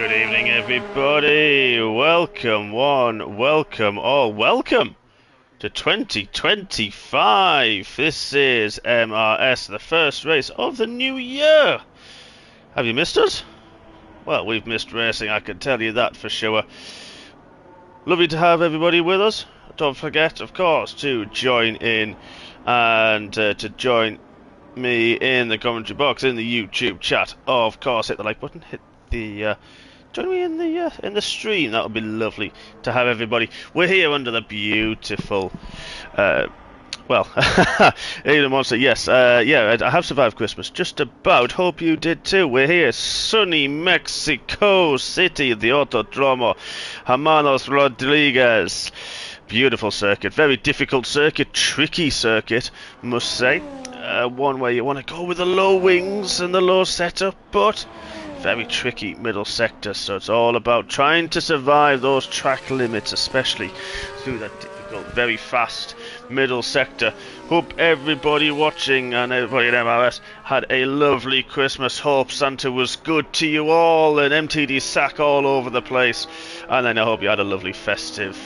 Good evening, everybody. Welcome one, welcome all, welcome to 2025. This is MRS, the first race of the new year. Have you missed us? Well, we've missed racing, I can tell you that for sure. Lovely to have everybody with us. Don't forget, of course, to join in and to join me in the commentary box, in the YouTube chat. Of course, hit the like button, hit the join me in the stream. That would be lovely to have everybody. We're here under the beautiful Aiden wants to, yes, yeah, I have survived Christmas, just about. Hope you did too. We're here, sunny Mexico City, the Autodromo Hermanos Rodriguez. Beautiful circuit, very difficult circuit, tricky circuit, must say. One where you want to go with the low wings and the low setup, but very tricky middle sector, so it's all about trying to survive those track limits, especially through that difficult, very fast middle sector. Hope everybody watching and everybody at MRS had a lovely Christmas. Hope Santa was good to you all and MTD sack all over the place. And then I hope you had a lovely festive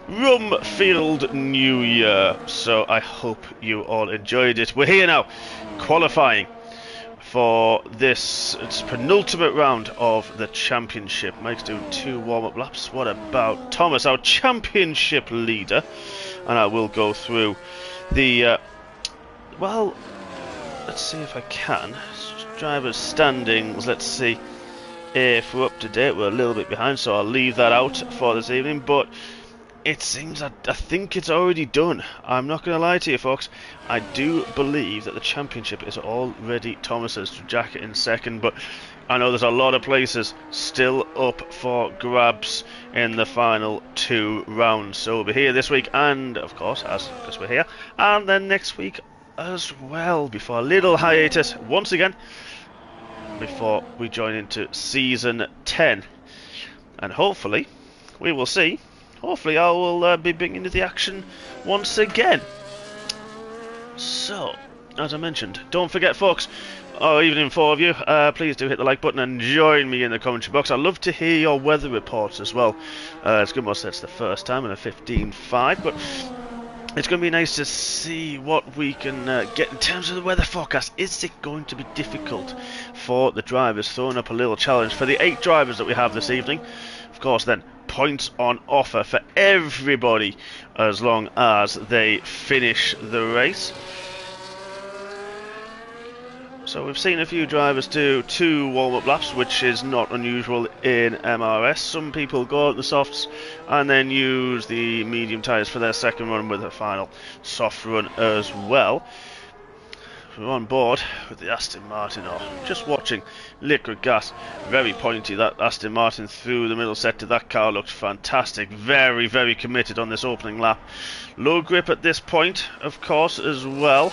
rum-filled New Year. So I hope you all enjoyed it. We're here now, qualifying for this penultimate round of the championship. Mike's doing 2 warm-up laps. What about Thomas, our championship leader? And I will go through the well, let's see if I can. Drivers' standings. Let's see if we're up to date. We're a little bit behind, so I'll leave that out for this evening. But it seems I think it's already done. I'm not going to lie to you, folks. I do believe that the championship is already Thomas's. Jack in second, but I know there's a lot of places still up for grabs in the final 2 rounds. So we'll be here this week, and of course, because we're here, and then next week as well, before a little hiatus once again, before we join into season 10. And hopefully, we will see. Hopefully I will be big into the action once again. So, as I mentioned, don't forget, folks, evening 4 of you, please do hit the like button and join me in the commentary box. I'd love to hear your weather reports as well. It's good, most that's the first time in a 15.5, but it's going to be nice to see what we can get in terms of the weather forecast. Is it going to be difficult for the drivers? Throwing up a little challenge for the 8 drivers that we have this evening. Of course, then, points on offer for everybody as long as they finish the race. So we've seen a few drivers do 2 warm-up laps, which is not unusual in MRS. Some people go out the softs and then use the medium tyres for their second run with a final soft run as well. We're on board with the Aston Martin, or just watching liquid gas. Very pointy, that Aston Martin through the middle sector. That car looked fantastic. Very, very committed on this opening lap. Low grip at this point, of course, as well.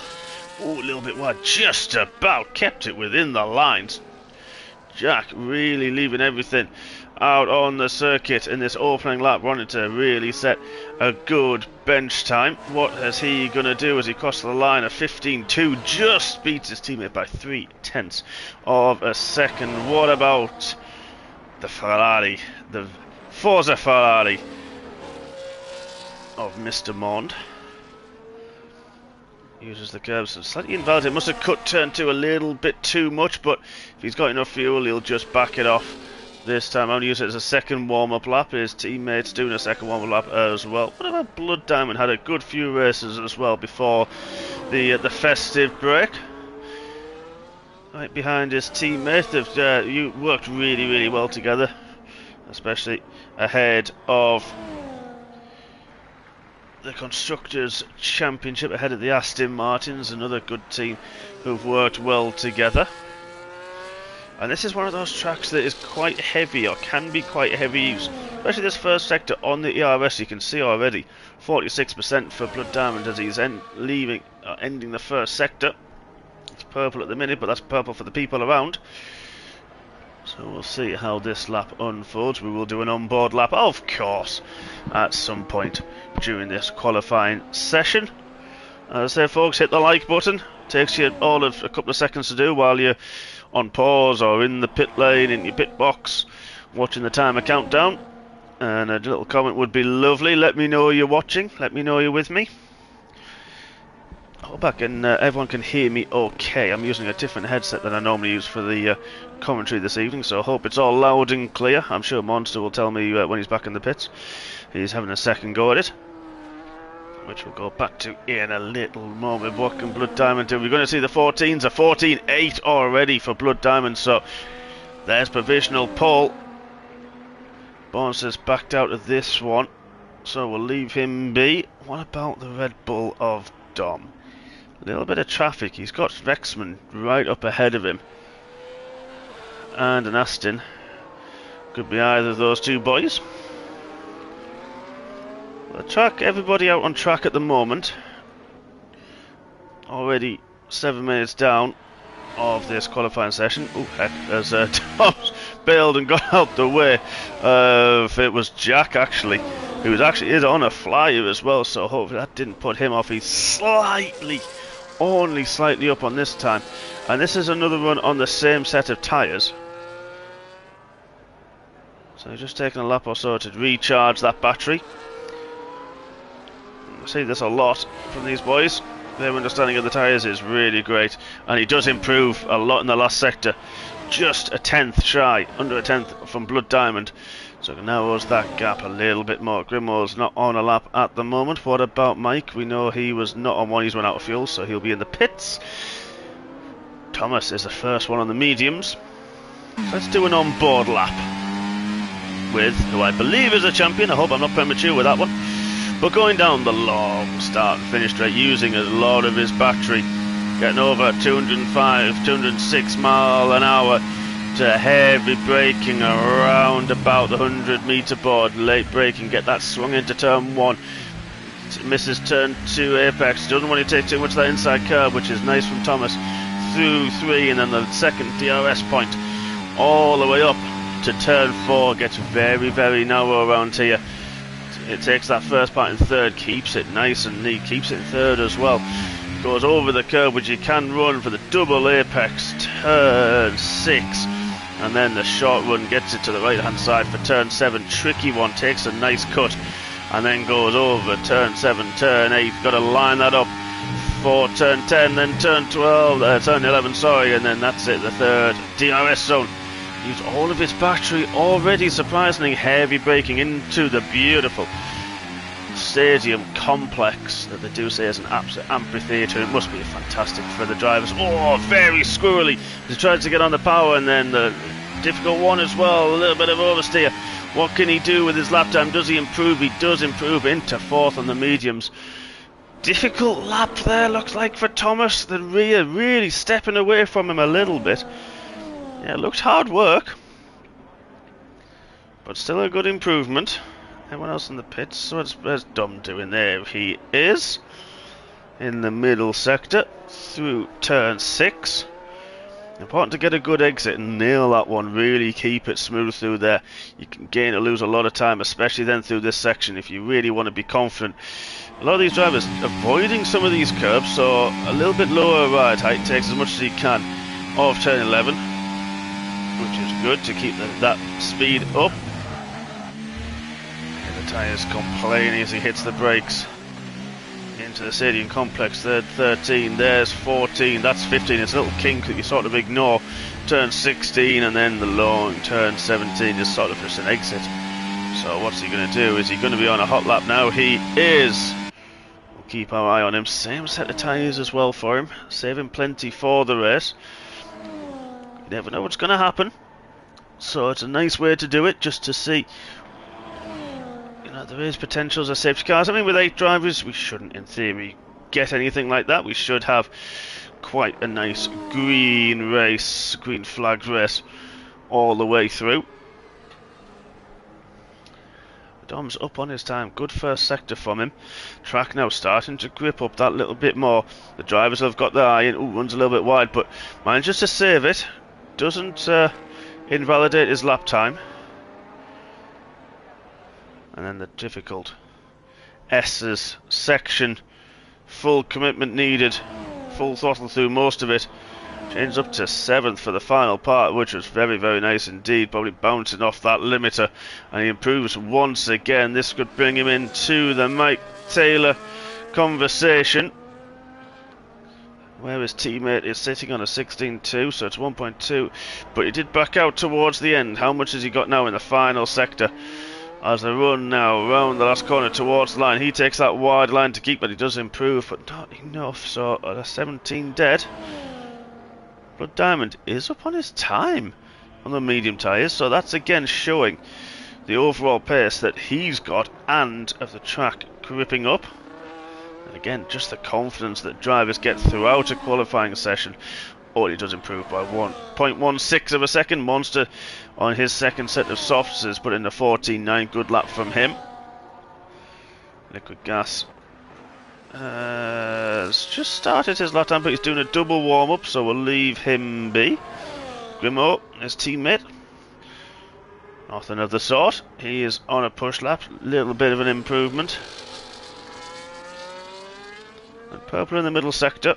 Oh, a little bit wide. Just about kept it within the lines. Jack really leaving everything out on the circuit in this opening lap, wanting to really set a good bench time. What is he going to do as he crosses the line? A 15.2, just beats his teammate by 0.3 of a second. What about the Ferrari, the Forza Ferrari of Mr. Mond? Uses the curbs slightly invalid. It must have cut turn 2 a little bit too much, but if he's got enough fuel, he'll just back it off. This time I'll use it as a second warm-up lap. His teammates doing a second warm-up lap as well. What about Blood Diamond? Had a good few races as well before the festive break. Right behind his teammate. You worked really, really well together, especially ahead of the Constructors' Championship, ahead of the Aston Martins, another good team who've worked well together. And this is one of those tracks that is quite heavy, or can be quite heavy use. Especially this first sector on the ERS, you can see already 46% for Blood Diamond as he's ending the first sector. It's purple at the minute, but that's purple for the people around. So we'll see how this lap unfolds. We will do an onboard lap, of course, at some point during this qualifying session. As I say, folks, hit the like button. Takes you all of a couple of seconds to do while you're on pause or in the pit lane, in your pit box, watching the timer countdown. And a little comment would be lovely. Let me know you're watching. Let me know you're with me. I hope everyone can hear me okay. I'm using a different headset than I normally use for the commentary this evening, so I hope it's all loud and clear. I'm sure Monster will tell me when he's back in the pits. He's having a second go at it, which we'll go back to in a little moment. What can Blood Diamond do? We're going to see the 14s, a 14.8 already for Blood Diamond, so there's provisional pole. Barnes has backed out of this one, so we'll leave him be. What about the Red Bull of Dom? A little bit of traffic. He's got Vexman right up ahead of him, and an Aston. Could be either of those two boys. The track, everybody out on track at the moment. Already 7 minutes down of this qualifying session. Oh heck, there's Tom's bailed and got out the way. If it was Jack actually, who is on a flyer as well, so hopefully that didn't put him off. He's only slightly up on this time, and this is another run on the same set of tyres. So he's just taking a lap or so to recharge that battery. I see this a lot from these boys. Their understanding of the tyres is really great, and he does improve a lot in the last sector. Just a tenth shy, under a tenth from Blood Diamond. So it narrows that gap a little bit more. Grimold's not on a lap at the moment. What about Mike? We know he was not on one. He's run out of fuel, so he'll be in the pits. Thomas is the first one on the mediums. Let's do an on-board lap with who I believe is a champion. I hope I'm not premature with that one. But going down the long start and finish straight, using a lot of his battery, getting over 205, 206 mile an hour to heavy braking around about the 100-meter board. Late braking, get that swung into turn 1. Misses turn 2 apex. Doesn't want to take too much of that inside curve, which is nice from Thomas. Through 3, and then the second DRS point all the way up to turn 4. Gets very, very narrow around here. It takes that first part in third, keeps it nice and neat, keeps it in third as well. Goes over the curve, which you can run for the double apex, turn 6. And then the short run gets it to the right hand side for turn 7. Tricky one, takes a nice cut, and then goes over turn 7, turn 8. Got to line that up for turn 10, then turn 12, turn 11, sorry, and then that's it, the third DRS zone. Used all of its battery already, surprisingly heavy braking into the beautiful stadium complex that they do say is an absolute amphitheatre. It must be fantastic for the drivers. Oh, very squirrely. He tries to get on the power, and then the difficult one as well, a little bit of oversteer. What can he do with his lap time? Does he improve? He does improve into 4th on the mediums. Difficult lap there, looks like, for Thomas. The rear really stepping away from him a little bit. Yeah, it looked hard work, but still a good improvement. Everyone else in the pits. Where's Dom doing? There he is, in the middle sector, through turn 6. Important to get a good exit and nail that one. Really keep it smooth through there. You can gain or lose a lot of time, especially then through this section, if you really want to be confident. A lot of these drivers avoiding some of these curves, so a little bit lower ride height, takes as much as he can of turn 11. Which is good to keep that speed up. And the tyres complaining as he hits the brakes into the stadium complex. There's 13, there's 14, that's 15. It's a little kink that you sort of ignore. Turn 16, and then the long turn 17 is sort of just an exit. So what's he going to do? Is he going to be on a hot lap now? He is. We'll keep our eye on him. Same set of tyres as well for him, saving plenty for the race. You never know what's going to happen, so it's a nice way to do it, just to see. You know, there is potential as a safety cars. I mean, with 8 drivers, we shouldn't, in theory, get anything like that. We should have quite a nice green race, green flag race, all the way through. Dom's up on his time. Good first sector from him. Track now starting to grip up that little bit more. The drivers have got their eye in. Ooh, runs a little bit wide, but manages to save it. Doesn't invalidate his lap time. And then the difficult S's section. Full commitment needed. Full throttle through most of it. Changes up to 7th for the final part, which was very, very nice indeed. Probably bouncing off that limiter. And he improves once again. This could bring him into the Mike Taylor conversation, where his teammate is sitting on a 16.2, so it's 1.2. But he did back out towards the end. How much has he got now in the final sector? As they run now around the last corner towards the line, he takes that wide line to keep, but he does improve, but not enough. So at a 17 dead, Blood Diamond is up on his time on the medium tyres, so that's again showing the overall pace that he's got and of the track gripping up. And again, just the confidence that drivers get throughout a qualifying session. Oh, he does improve by 1.16 of a second. Monster on his second set of softs has put in a 14.9. Good lap from him. Liquid Gas has just started his lap time, but he's doing a double warm-up, so we'll leave him be. Grimo, his teammate, nothing of the sort. He is on a push lap, little bit of an improvement. And Purple in the middle sector.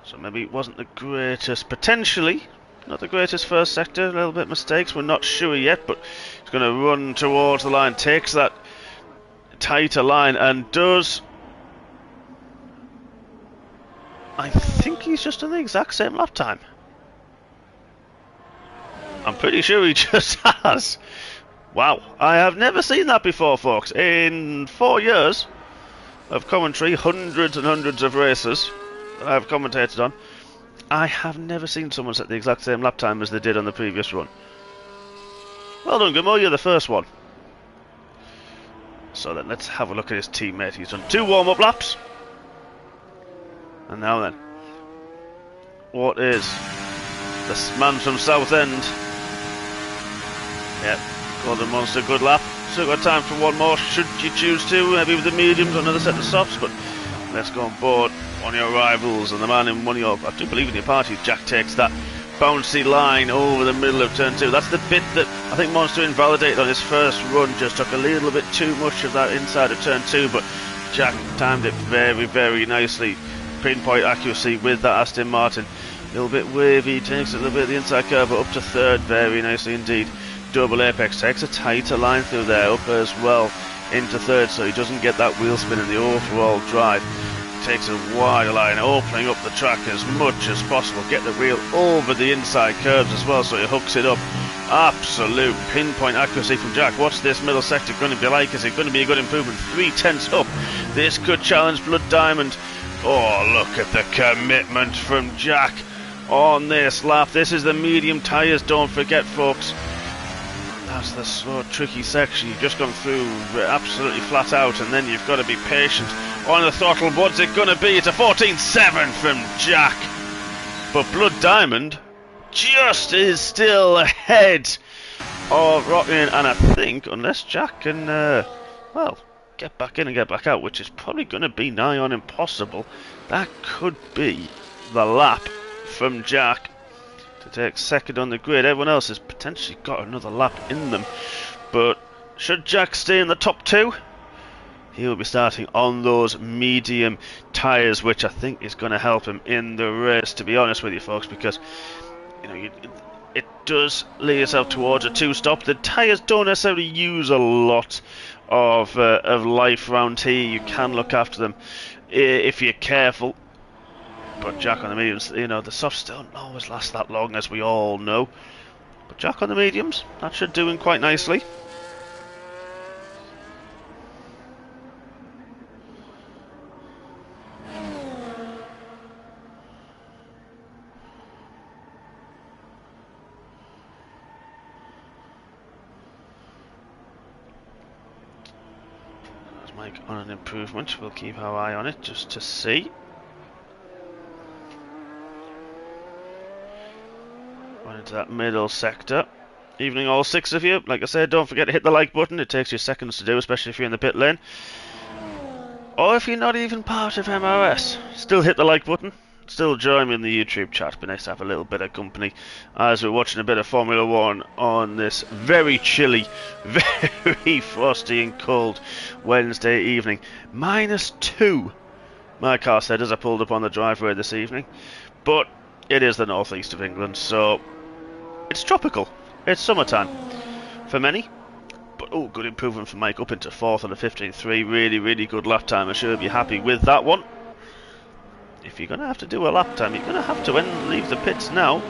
So maybe it wasn't the greatest, potentially, not the greatest first sector, a little bit mistakes, we're not sure yet, but he's going to run towards the line, takes that tighter line and does, I think he's just done the exact same lap time. I'm pretty sure he just has. Wow, I have never seen that before, folks. In 4 years of commentary, hundreds and hundreds of races that I've commentated on, I have never seen someone set the exact same lap time as they did on the previous run. Well done, Gamo, you're the first one. So then let's have a look at his teammate. He's done 2 warm-up laps. And now then, what is this man from Southend? Yep, Golden Monster, good lap. Still got time for one more should you choose to, maybe with the mediums or another set of softs, but let's go on board one of your rivals and the man in one of your, I do believe in your party, Jack takes that bouncy line over the middle of turn 2. That's the bit that I think Monster invalidated on his first run, just took a little bit too much of that inside of turn 2, but Jack timed it very, very nicely. Pinpoint accuracy with that Aston Martin. A little bit wavy, takes a little bit of the inside curve, but up to third very nicely indeed. Double Apex takes a tighter line through there, up as well into third, so he doesn't get that wheel spin in the overall drive. Takes a wider line, opening up the track as much as possible. Get the wheel over the inside curves as well, so he hooks it up. Absolute pinpoint accuracy from Jack. What's this middle sector going to be like? Is it going to be a good improvement? 3/10 up. This could challenge Blood Diamond. Oh, look at the commitment from Jack on this lap. This is the medium tyres, don't forget, folks. That's the slow, tricky section. You've just gone through absolutely flat out, and then you've got to be patient on the throttle. What's it going to be? It's a 14.7 from Jack. But Blood Diamond just is still ahead of Rockin', and I think, unless Jack can, well, get back in and get back out, which is probably going to be nigh on impossible, that could be the lap from Jack to take second on the grid. Everyone else has potentially got another lap in them, but should Jack stay in the top 2, he will be starting on those medium tyres, which I think is going to help him in the race, to be honest with you folks, because you know, it does lay yourself towards a 2-stop. The tyres don't necessarily use a lot of life around here. You can look after them if you're careful. But Jack on the mediums, you know, the softs don't always last that long, as we all know. But Jack on the mediums, that should do him quite nicely. Mike on an improvement. We'll keep our eye on it just to see. Right into that middle sector. Evening all 6 of you. Like I said, don't forget to hit the like button. It takes you seconds to do, especially if you're in the pit lane. Or if you're not even part of MRS, still hit the like button. Still join me in the YouTube chat. It'd be nice to have a little bit of company as we're watching a bit of Formula 1 on this very chilly, very frosty and cold Wednesday evening. -2 my car said as I pulled up on the driveway this evening. But it is the northeast of England, so it's tropical. It's summertime for many. But oh, good improvement for Mike up into fourth on a 15.3. Really, really good lap time. I'm sure you'll be happy with that one. If you're going to have to do a lap time, you're going to have to leave the pits now.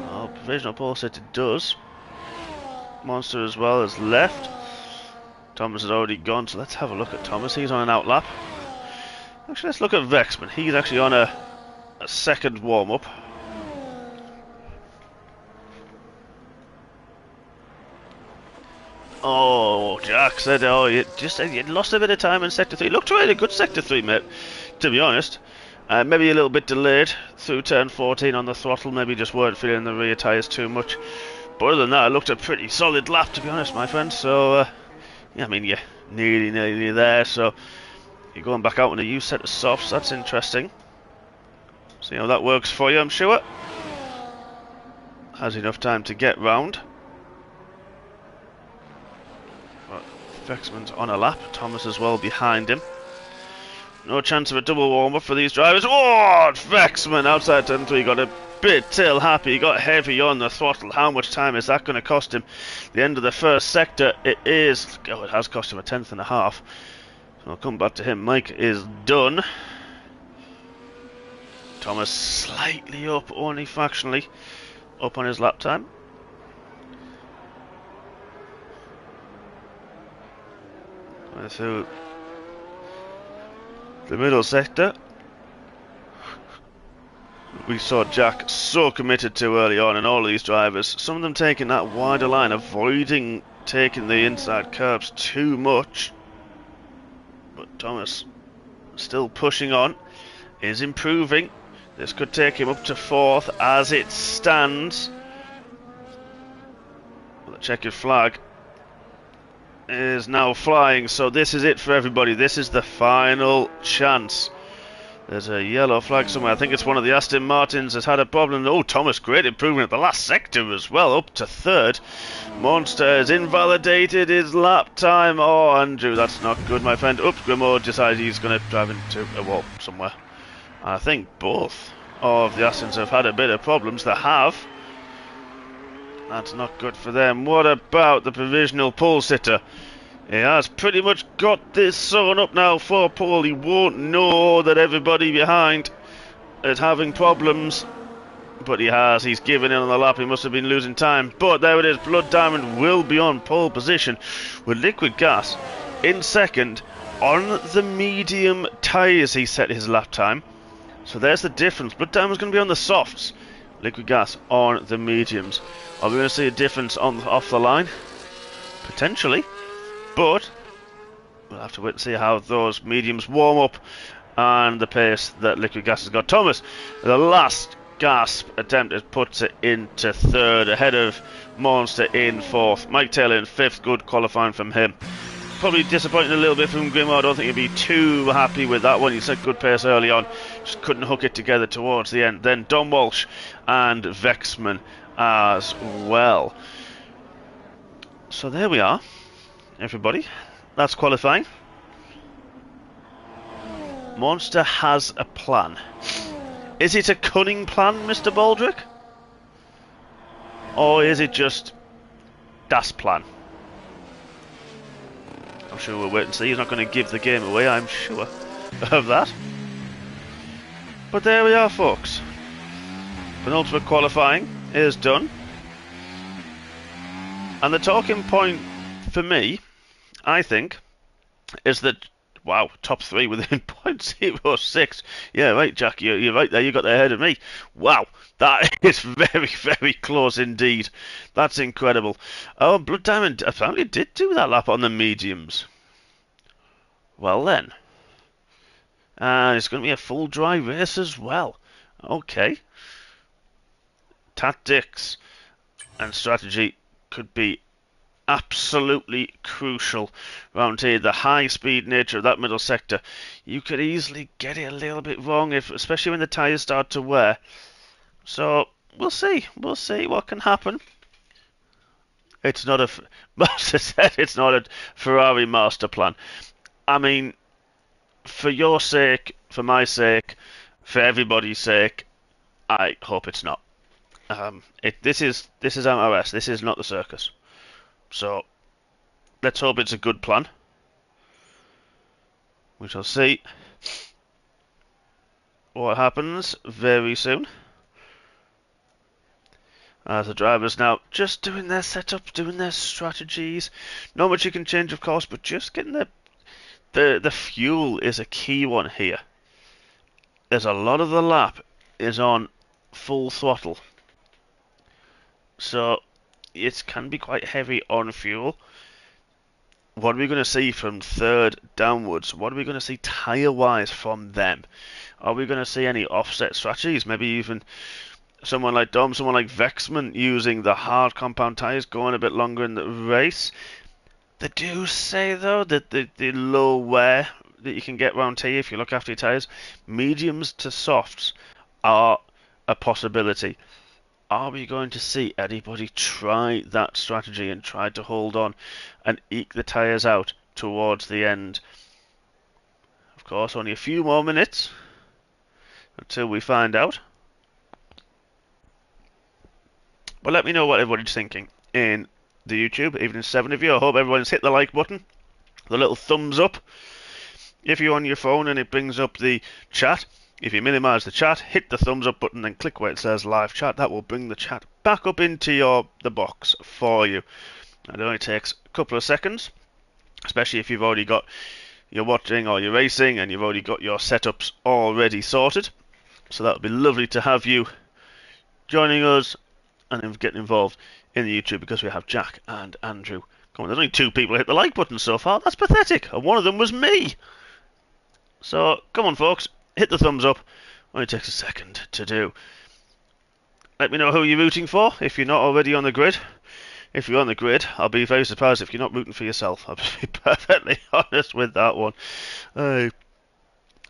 Oh, provisional pole sitter does. Monster as well has left. Thomas has already gone, so let's have a look at Thomas. He's on an out lap. Actually, let's look at Vexman. He's actually on a second warm-up. Oh, Jack said, oh, you lost a bit of time in Sector 3. Looked really good Sector 3, mate, to be honest. Maybe a little bit delayed through turn 14 on the throttle. Maybe just weren't feeling the rear tyres too much. But other than that, it looked a pretty solid lap, to be honest, my friend. So, yeah, I mean, you're nearly there. So, you're going back out on a new set of softs. That's interesting. See how that works for you, I'm sure. Has enough time to get round. Vexman's on a lap. Thomas as well behind him. No chance of a double warm-up for these drivers. Oh, Vexman outside turn 3 got a bit tail happy. He got heavy on the throttle. How much time is that going to cost him? The end of the first sector. It is. Oh, it has cost him a tenth and a half. So I'll come back to him. Mike is done. Thomas slightly up, only fractionally up on his lap time. Through the middle sector, we saw Jack so committed to early on, and all of these drivers, some of them taking that wider line, avoiding taking the inside curbs too much. But Thomas still pushing on, is improving. This could take him up to fourth as it stands. The checkered flag is now flying, so this is it for everybody. This is the final chance. There's a yellow flag somewhere. I think it's one of the Aston Martins has had a problem. Oh, Thomas, great improvement at the last sector as well, up to third. Monster has invalidated his lap time. Oh, Andrew, that's not good, my friend. Oops, Grimaud decides he's going to drive into a wall somewhere. I think both of the Astons have had a bit of problems. They have. That's not good for them. What about the provisional pole sitter? He has pretty much got this sewn up now for Paul. He won't know that everybody behind is having problems. But he has. He's given in on the lap. He must have been losing time. But there it is. Blood Diamond will be on pole position with Liquid Gas in second. On the medium tyres he set his lap time. So there's the difference. Blood Diamond's going to be on the softs. Liquid Gas on the mediums. Are we going to see a difference off the line? Potentially. But we'll have to wait and see how those mediums warm up and the pace that Liquid Gas has got. Thomas, the last gasp attempt, it puts it into third ahead of Monster in fourth. Mike Taylor in fifth. Good qualifying from him. Probably disappointing a little bit from Grimaud. I don't think he'd be too happy with that one. He set good pace early on, just couldn't hook it together towards the end. Then Don Walsh and Vexman as well. So there we are, everybody. That's qualifying. Monster has a plan. Is it a cunning plan, Mr. Baldrick? Or is it just Das plan? I'm sure we'll wait and see. He's not going to give the game away, I'm sure of that. But there we are, folks. Penultimate qualifying is done. And the talking point for me, I think, is that, wow, top three within 0.06. Yeah, right, Jack, you're right there. You got there ahead of me. Wow, that is very, very close indeed. That's incredible. Oh, Blood Diamond apparently did do that lap on the mediums. Well then. And it's going to be a full dry race as well. Okay. Tactics and strategy could be absolutely crucial around here. The high speed nature of that middle sector, you could easily get it a little bit wrong, especially when the tyres start to wear. So we'll see what can happen. It's not a Master said it's not a Ferrari master plan. I mean, for your sake, for my sake, for everybody's sake, I hope it's not. This is MRS. This is not the circus. So let's hope it's a good plan. We shall see what happens very soon. As the drivers now just doing their setups, doing their strategies. Not much you can change, of course, but just getting the fuel is a key one here. There's a lot of the lap is on full throttle, so it can be quite heavy on fuel. What are we going to see from third downwards? What are we going to see tyre-wise from them? Are we going to see any offset strategies? Maybe even someone like Dom, someone like Vexman using the hard compound tyres, going a bit longer in the race. They do say, though, that the low wear that you can get round here if you look after your tyres, mediums to softs are a possibility. Are we going to see anybody try that strategy and try to hold on and eke the tyres out towards the end? Of course, only a few more minutes until we find out. But let me know what everybody's thinking in the YouTube, even in 7 of you. I hope everyone's hit the like button, the little thumbs up. If you're on your phone and it brings up the chat, if you minimize the chat, hit the thumbs up button and click where it says live chat. That will bring the chat back up into the box for you. And it only takes a couple of seconds, especially if you've already got you're watching or you're racing and you've already got your setups already sorted. So that would be lovely to have you joining us and getting involved in the YouTube, because we have Jack and Andrew. Come on, there's only 2 people hit the like button so far. That's pathetic. And one of them was me. So come on, folks, hit the thumbs up. Only takes a second to do. Let me know who you're rooting for if you're not already on the grid. If you're on the grid, I'll be very surprised if you're not rooting for yourself. I'll be perfectly honest with that one.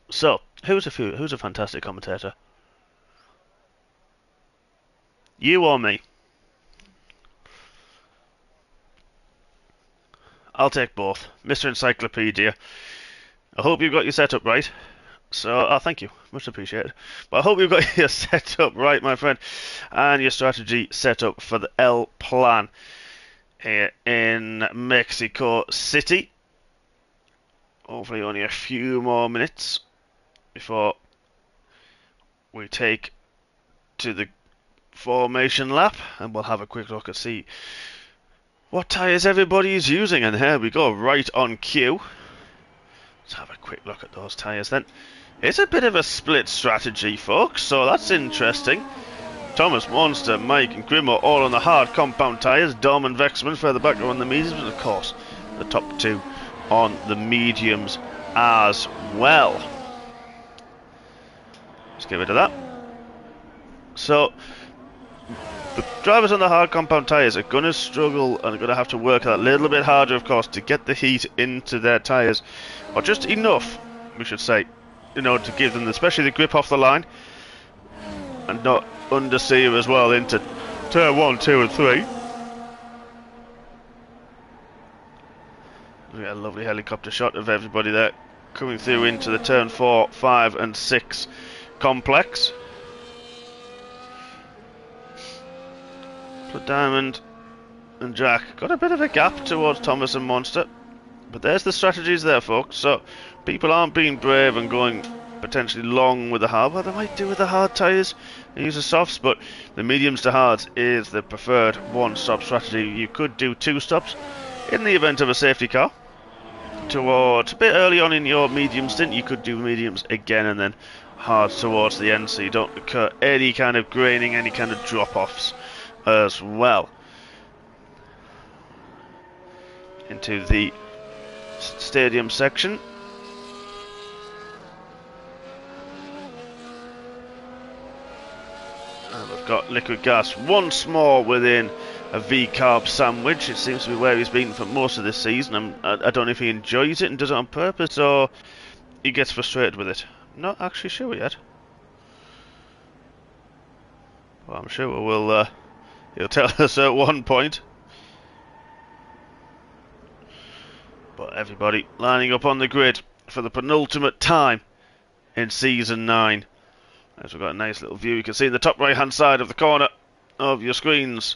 So, who's a fantastic commentator? You or me? I'll take both. Mr. Encyclopedia. I hope you've got your setup right. So, thank you. Much appreciated. But I hope you've got your setup right, my friend. And your strategy set up for the L plan here in Mexico City. Hopefully only a few more minutes before we take to the formation lap. And we'll have a quick look and see what tyres everybody is using. And here we go, right on cue. Let's have a quick look at those tyres then. It's a bit of a split strategy, folks, so that's interesting. Thomas, Monster, Mike and Grimmo all on the hard compound tyres. Dom and Vexman further back on the mediums, and of course the top 2 on the mediums as well. Let's get rid of that. So the drivers on the hard compound tyres are going to struggle and are going to have to work that little bit harder, of course, to get the heat into their tyres, or just enough, we should say, in order to give them, especially the grip off the line, and not underseer as well into turn 1, 2 and 3. We got a lovely helicopter shot of everybody there coming through into the turn 4, 5 and 6 complex. But Diamond and Jack got a bit of a gap towards Thomas and Monster. But there's the strategies there, folks. So people aren't being brave and going potentially long with the hard. Well, they might do with the hard tyres and use the softs, but the mediums to hards is the preferred one-stop strategy. You could do 2 stops in the event of a safety car. Towards a bit early on in your medium stint, you could do mediums again and then hards towards the end, so you don't incur any kind of graining, any kind of drop-offs as well. Into the stadium section. And we've got liquid gas once more within a V-carb sandwich. It seems to be where he's been for most of this season. I don't know if he enjoys it and does it on purpose, or he gets frustrated with it. Not actually sure yet. Well, I'm sure he'll tell us at one point. But everybody lining up on the grid for the penultimate time in Season 9. As we've got a nice little view, you can see in the top right hand side of the corner of your screens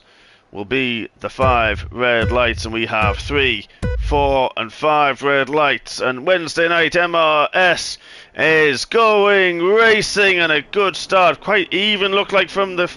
will be the 5 red lights, and we have 3, 4 and 5 red lights. And Wednesday night MRS is going racing, and a good start, quite even look like from the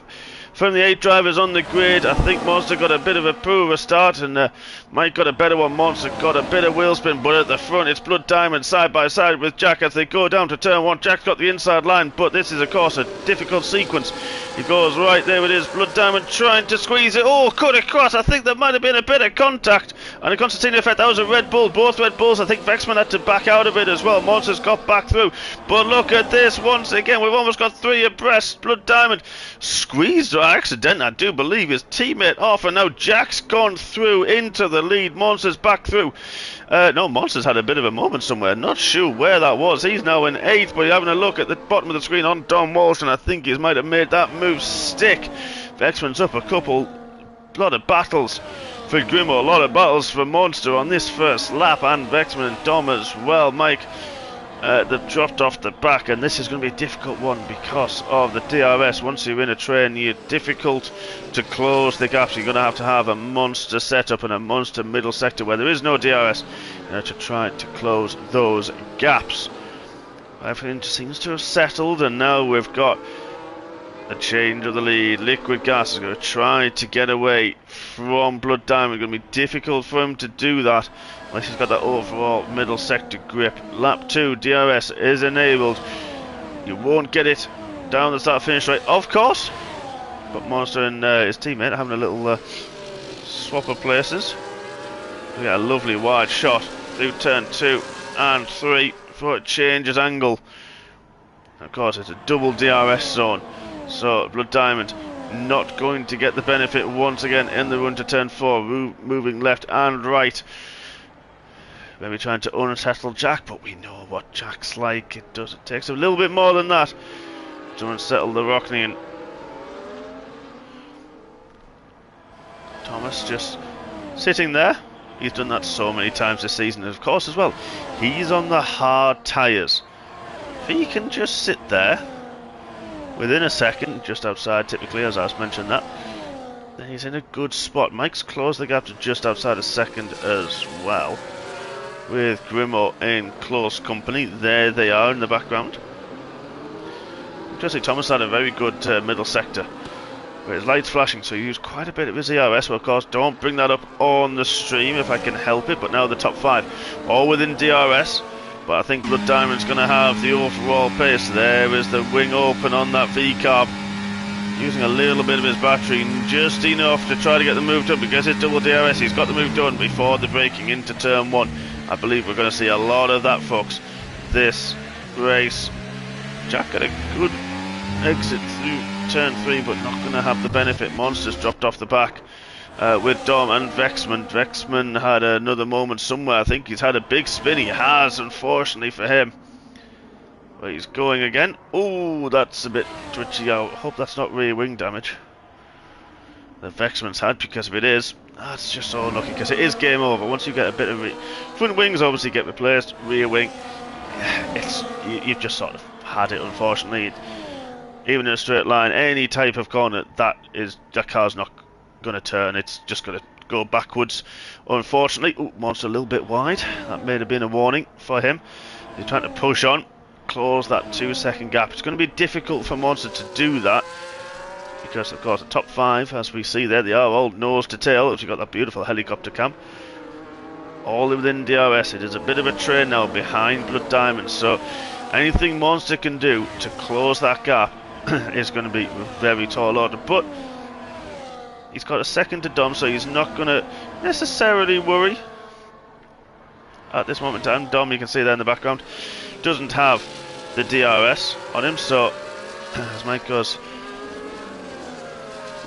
8 drivers on the grid. I think Monster got a bit of a poorer start, and Mike got a better one. Monster got a bit of wheel spin, but at the front it's Blood Diamond side by side with Jack as they go down to turn 1. Jack's got the inside line, but this is of course a difficult sequence. He goes right there with his Blood Diamond trying to squeeze it. Oh, cut across. I think there might have been a bit of contact and a Constantine effect. That was a Red Bull, both Red Bulls. I think Vexman had to back out of it as well. Monster's got back through, but look at this once again. We've almost got 3 abreast. Blood Diamond squeezed by accident, I do believe, his teammate off, and now Jack's gone through into the lead. Monster's back through. No, Monster's had a bit of a moment somewhere. Not sure where that was. He's now in 8th, but you're having a look at the bottom of the screen on Dom Walsh, and I think he might have made that move stick. Vexman's up a lot of battles for Grimo, a lot of battles for Monster on this first lap, and Vexman and Dom as well. Mike, they've dropped off the back, and this is going to be a difficult one because of the DRS. Once you're in a train, you're difficult to close the gaps. You're going to have a Monster setup and a Monster middle sector where there is no DRS to try to close those gaps. Everything seems to have settled, and now we've got a change of the lead. Liquid Gas is going to try to get away from Blood Diamond. It's going to be difficult for him to do that unless he's got that overall middle sector grip. Lap 2, DRS is enabled. You won't get it down the start finish straight, of course, but Monster and his teammate are having a little swap of places. We got a lovely wide shot through turn 2 and 3 before it changes angle. Of course, it's a double DRS zone, so Blood Diamond not going to get the benefit once again in the run to turn 4, moving left and right. Maybe trying to unsettle Jack, but we know what Jack's like. It takes a little bit more than that to unsettle the Rockneyan. Thomas just sitting there. He's done that so many times this season, and of course as well, he's on the hard tyres. If he can just sit there within a second, just outside typically, as I mentioned that, then he's in a good spot. Mike's closed the gap to just outside a second as well, with Grimo in close company. There they are in the background. Jesse Thomas had a very good middle sector where his light's flashing, so he used quite a bit of his ERS. Well, of course, don't bring that up on the stream if I can help it, but now the top 5 all within DRS. But I think Blood Diamond's going to have the overall pace. There is the wing open on that V-carb, using a little bit of his battery, just enough to try to get the move done, because it's double DRS. He's got the move done before the braking into turn 1. I believe we're going to see a lot of that, folks, this race. Jack got a good exit through turn 3, but not going to have the benefit. Monster's dropped off the back with Dom and Vexman. Vexman had another moment somewhere. I think he's had a big spin. He has, unfortunately for him. But he's going again. Oh, that's a bit twitchy. I hope that's not rear wing damage that Vexman's had, because if it is, that's just so unlucky, because it is game over. Once you get a bit of front wings obviously get replaced, rear wing, you've just sort of had it, unfortunately. Even in a straight line, any type of corner, that car's not going to turn. It's just going to go backwards, unfortunately. Oh, Monster a little bit wide. That may have been a warning for him. He's trying to push on, close that 2-second gap. It's going to be difficult for Monster to do that, because of course the top 5, as we see there, they are all nose to tail. You've got that beautiful helicopter cam, all within DRS. It is a bit of a train now behind Blood Diamond, so anything Monster can do to close that gap is going to be very tall order. But he's got a second to Dom, so he's not going to necessarily worry at this moment in time. Dom, you can see there in the background, doesn't have the DRS on him, so as Mike goes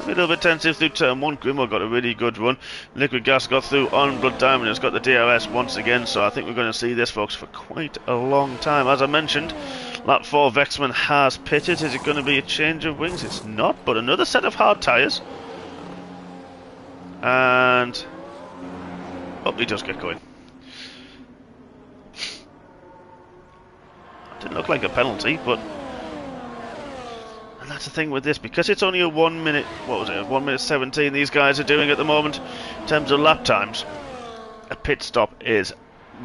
a little bit tensive through turn 1. Grimo got a really good run. Liquid Gas got through on Blood Diamond, has got the DRS once again, so I think we're going to see this, folks, for quite a long time. As I mentioned, lap 4, Vexman has pitted. Is it going to be a change of wings? It's not, but another set of hard tyres. And oh, he does get going. Didn't look like a penalty, but... And that's the thing with this, because it's only a 1 minute... What was it? 1 minute 17 these guys are doing at the moment in terms of lap times. A pit stop is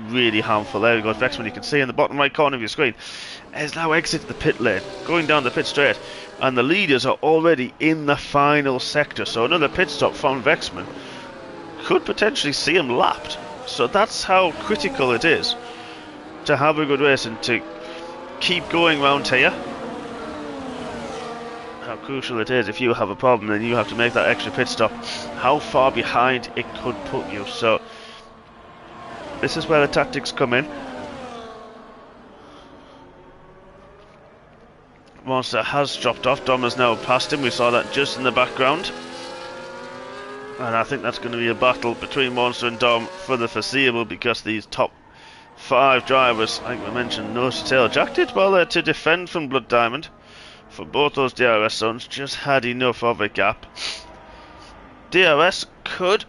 really harmful. There we go, Vexman, you can see in the bottom right corner of your screen, has now exited the pit lane, going down the pit straight, and the leaders are already in the final sector, so another pit stop from Vexman could potentially see him lapped. So that's how critical it is to have a good race and to keep going round here. How crucial it is if you have a problem and you have to make that extra pit stop, how far behind it could put you. So this is where the tactics come in. Monster has dropped off. Dom has now passed him. We saw that just in the background. And I think that's going to be a battle between Monster and Dom for the foreseeable, because these top 5 drivers, like we mentioned, nose to tail. Jack did well there to defend from Blood Diamond. For both those DRS zones, just had enough of a gap. DRS could...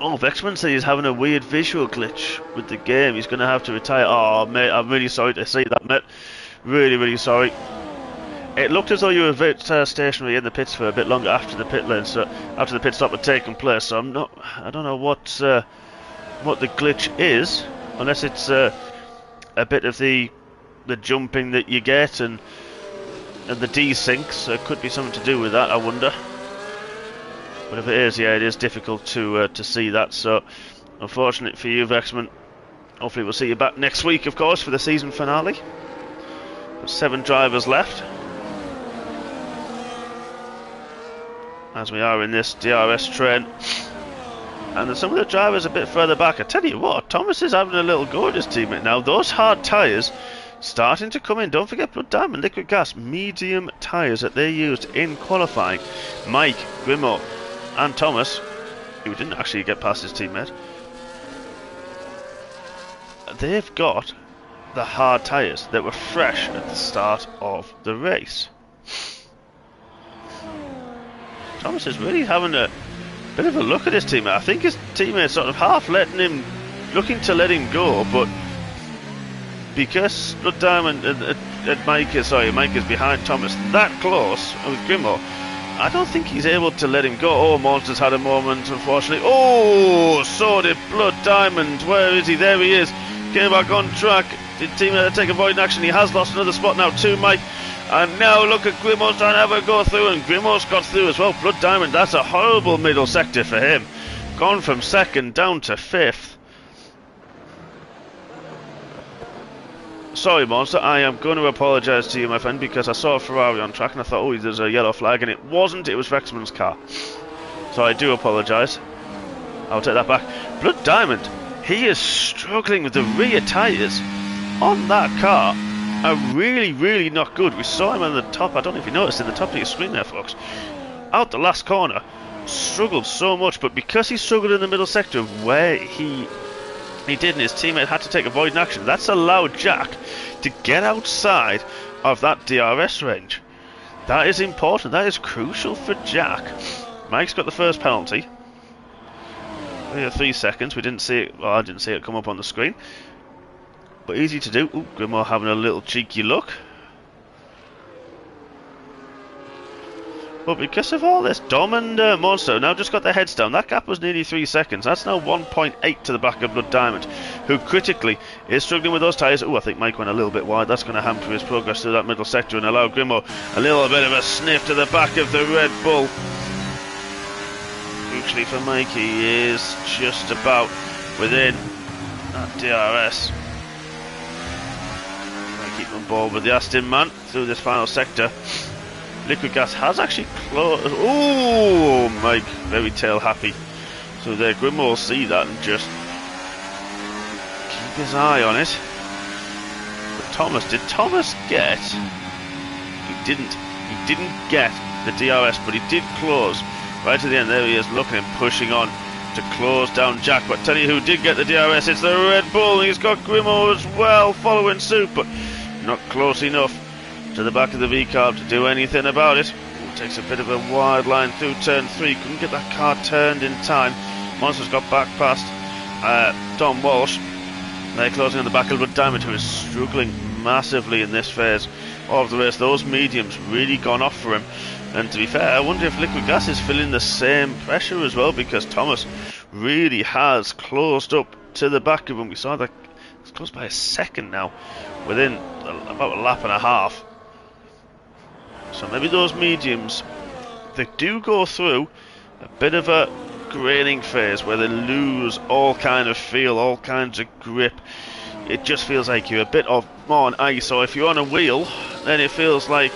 Oh, Vexman said he's having a weird visual glitch with the game. He's going to have to retire. Oh, mate, I'm really sorry to see that, mate. Really, really sorry. It looked as though you were a bit stationary in the pits for a bit longer after the pit lane, so after the pit stop had taken place. So I don't know what the glitch is, unless it's a bit of the jumping that you get and the desyncs. So it could be something to do with that, I wonder. But if it is, yeah, it is difficult to see that. So unfortunate for you, Vexman. Hopefully we'll see you back next week, of course, for the season finale. There's 7 drivers left, as we are in this DRS train. And some of the drivers a bit further back. I tell you what, Thomas is having a little go at his teammate now. Those hard tyres starting to come in. Don't forget Blood Diamond, Liquid Gas, medium tyres that they used in qualifying. Mike, Grimo and Thomas, who didn't actually get past his teammate, they've got the hard tyres that were fresh at the start of the race. Thomas is really having a bit of a look at his teammate. I think his teammate's sort of half looking to let him go, but because Blood Diamond and Mike is behind Thomas that close with Grimo, I don't think he's able to let him go. Oh, Monster's had a moment, unfortunately. Oh, so did Blood Diamond. Where is he? There he is. Came back on track. Did teammate take avoiding action? He has lost another spot now to Mike. And now look at Grimo's trying to have a go through, and Grimo's got through as well. Blood Diamond, that's a horrible middle sector for him. Gone from 2nd down to 5th. Sorry, Monster, I am going to apologise to you, my friend, because I saw a Ferrari on track and I thought, oh, there's a yellow flag, and it wasn't. It was Vexman's car. So I do apologise. I'll take that back. Blood Diamond, he is struggling with the rear tyres on that car. Are really, really not good. We saw him on the top. I don't know if you noticed in the top of your screen there, folks. Out the last corner, struggled so much, but because he struggled in the middle sector where he did, and his teammate had to take avoiding action, that's allowed Jack to get outside of that DRS range. That is important. That is crucial for Jack. Mike's got the first penalty. 3 seconds. We didn't see it. Well, I didn't see it come up on the screen. But easy to do. Ooh, Grimo having a little cheeky look. But because of all this, Dom and Monster now just got their heads down. That gap was nearly 3 seconds. That's now 1.8 to the back of Blood Diamond, who critically is struggling with those tyres. Oh, I think Mike went a little bit wide. That's going to hamper his progress through that middle sector and allow Grimo a little bit of a sniff to the back of the Red Bull. Crucially for Mike, he is just about within that DRS. Keep on board with the Aston man through this final sector. Liquid Gas has actually closed. Oh, Mike, very tail happy. So there, Grimo will see that and just keep his eye on it. But Thomas, did Thomas get? He didn't. He didn't get the DRS, but he did close right to the end. There he is, looking and pushing on to close down Jack. But tell you who did get the DRS, it's the Red Bull. He's got Grimo as well following suit, but not close enough to the back of the V-carb to do anything about it. Ooh, takes a bit of a wide line through turn 3. Couldn't get that car turned in time. Monster's got back past Tom Walsh. They're closing on the back of Blood Diamond, who is struggling massively in this phase of the race. Those mediums really gone off for him. And to be fair, I wonder if Liquid Gas is feeling the same pressure as well, because Thomas really has closed up to the back of him. We saw that it's close by a second now, within about a lap and a half. So maybe those mediums, they do go through a bit of a graining phase where they lose all kind of feel, all kinds of grip. It just feels like you're a bit more on ice. So if you're on a wheel, then it feels like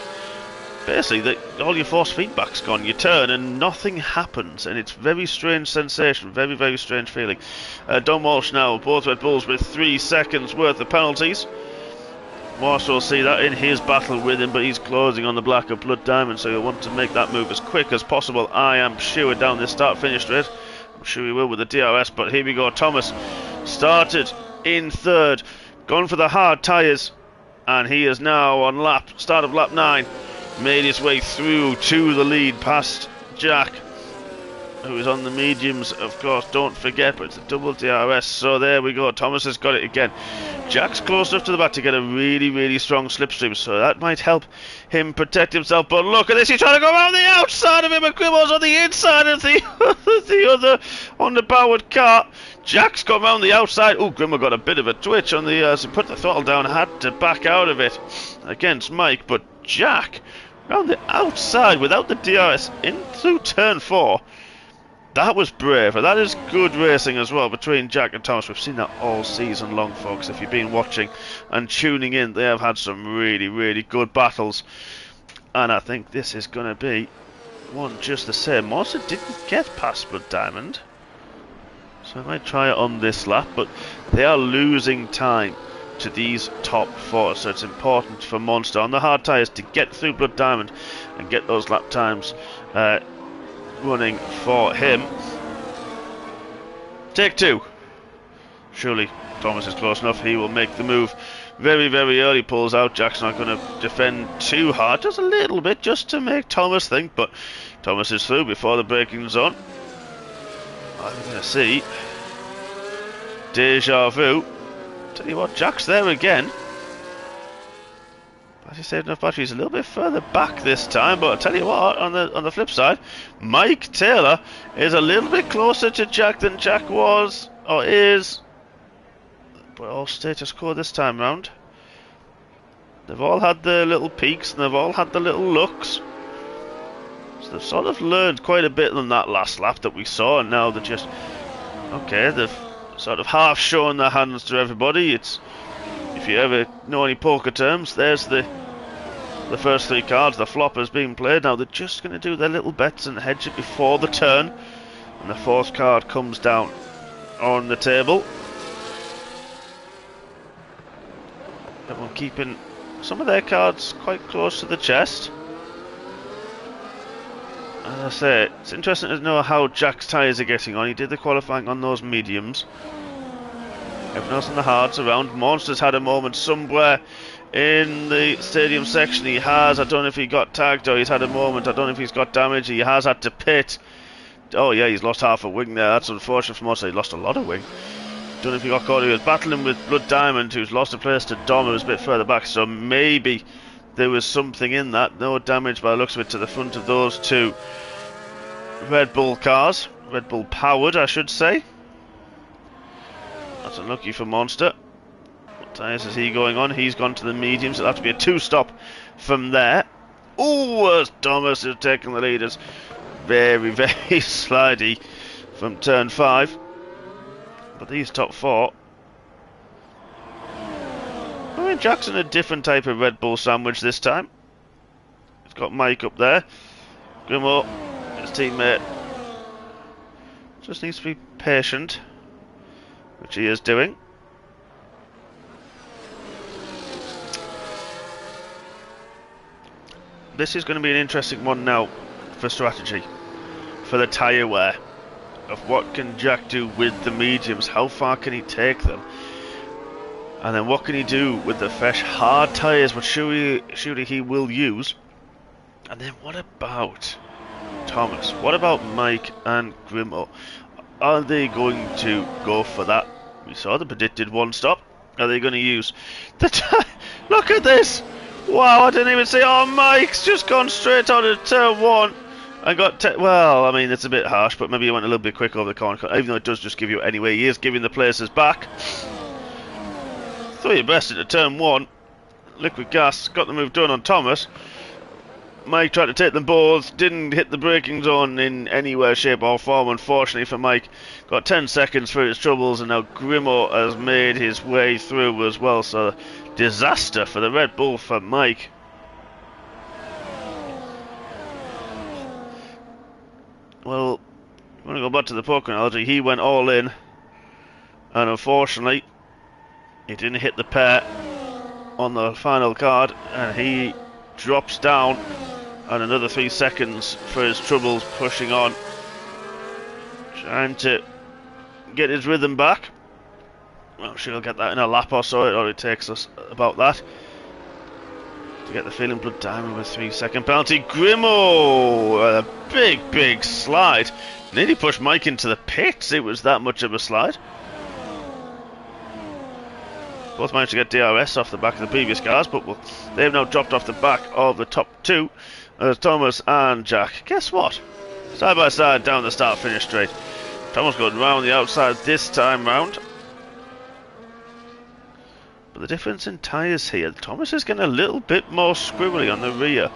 basically that all your force feedback's gone. You turn and nothing happens, and it's very strange sensation, very, very strange feeling. Don Walsh now, both Red Bulls with 3 seconds worth of penalties. Walsh will see that in his battle with him, but he's closing on the black of Blood Diamond, so he'll want to make that move as quick as possible. I am sure down this start-finish straight. I'm sure he will with the DRS, but here we go. Thomas started in third, gone for the hard tyres, and he is now on start of lap 9. Made his way through to the lead past Jack, who is on the mediums, of course, don't forget, but it's a double DRS, so there we go. Thomas has got it again. Jack's close enough to the back to get a really, really strong slipstream, so that might help him protect himself. But look at this, he's trying to go around the outside of him, and Grimmo's on the inside of the other underpowered car. Jack's got around the outside. Oh, Grimmo got a bit of a twitch on the as he put the throttle down, had to back out of it against Mike, but Jack around the outside without the DRS in through turn 4. That was brave, and that is good racing as well between Jack and Thomas. We've seen that all season long, folks. If you've been watching and tuning in, they have had some really, really good battles. And I think this is going to be one just the same. Monster didn't get past Blood Diamond, so I might try it on this lap, but they are losing time to these top 4, so it's important for Monster on the hard tyres to get through Blood Diamond and get those lap times running for him. Take 2. Surely Thomas is close enough. He will make the move very, very early. Pulls out. Jack's not going to defend too hard, just a little bit, just to make Thomas think, but Thomas is through before the braking zone. I'm going to see Deja Vu. Tell you what, Jack's there again. He saved enough batteries a little bit further back this time, but I tell you what, on the flip side, Mike Taylor is a little bit closer to Jack than Jack was or is. But all status quo this time round. They've all had their little peaks and they've all had the little looks. So they've sort of learned quite a bit on that last lap that we saw, and now they're just okay. They've sort of half shown their hands to everybody. It's, if you ever know any poker terms, there's the first 3 cards, the flop has been played. Now they're just going to do their little bets and hedge it before the turn, and the 4th card comes down on the table. Everyone keeping some of their cards quite close to the chest. As I say, it's interesting to know how Jack's tyres are getting on. He did the qualifying on those mediums. Everyone else on the hards around. Monster's had a moment somewhere in the stadium section. He has. I don't know if he got tagged or he's had a moment. I don't know if he's got damage. He has had to pit. Oh yeah, he's lost half a wing there. That's unfortunate for Monster. He lost a lot of wing. Don't know if he got caught. He was battling with Blood Diamond, who's lost a place to Dom, who was a bit further back. So maybe there was something in that. No damage by the looks of it to the front of those 2 Red Bull cars. Red Bull powered, I should say. That's unlucky for Monster. What tyres is he going on? He's gone to the mediums. It'll have to be a 2-stop from there. Ooh, Thomas is taking the leaders. Very, very slidey from turn 5. But these top 4. I mean, Jackson a different type of Red Bull sandwich this time. He's got Mike up there. Grimmo, his teammate, just needs to be patient, which he is doing. This is going to be an interesting one now for strategy, for the tyre wear, of what can Jack do with the mediums, how far can he take them, and then what can he do with the fresh hard tyres, which surely he will use. And then what about Thomas? What about Mike and Grimmo? Are they going to go for that? We saw the predicted 1-stop. are they going to use? Look at this! Wow, I didn't even see. Oh, Mike's just gone straight on to turn 1 and got. Well, I mean, it's a bit harsh, but maybe he went a little bit quick over the corner, even though it does just give you anyway. He is giving the places back. Throw your best into turn 1. Liquid gas got the move done on Thomas. Mike tried to take them both, didn't hit the braking zone in any way, shape or form, unfortunately for Mike. Got 10 seconds for his troubles, and now Grimo has made his way through as well, so disaster for the Red Bull for Mike. Well, I'm going to go back to the poker analogy. He went all in, and unfortunately, he didn't hit the pair on the final card, and he drops down, and another 3 seconds for his troubles, pushing on, trying to get his rhythm back. I'm sure he'll get that in a lap or so. It only takes us about that to get the feeling. Blood Diamond with 3-second penalty. Grimo, a big slide, nearly pushed Mike into the pits. It was that much of a slide. Both managed to get DRS off the back of the previous cars, but they've now dropped off the back of the top 2 as Thomas and Jack. Guess what? Side by side down the start-finish straight. Thomas going round the outside this time round. But the difference in tyres here, Thomas is getting a little bit more squibbly on the rear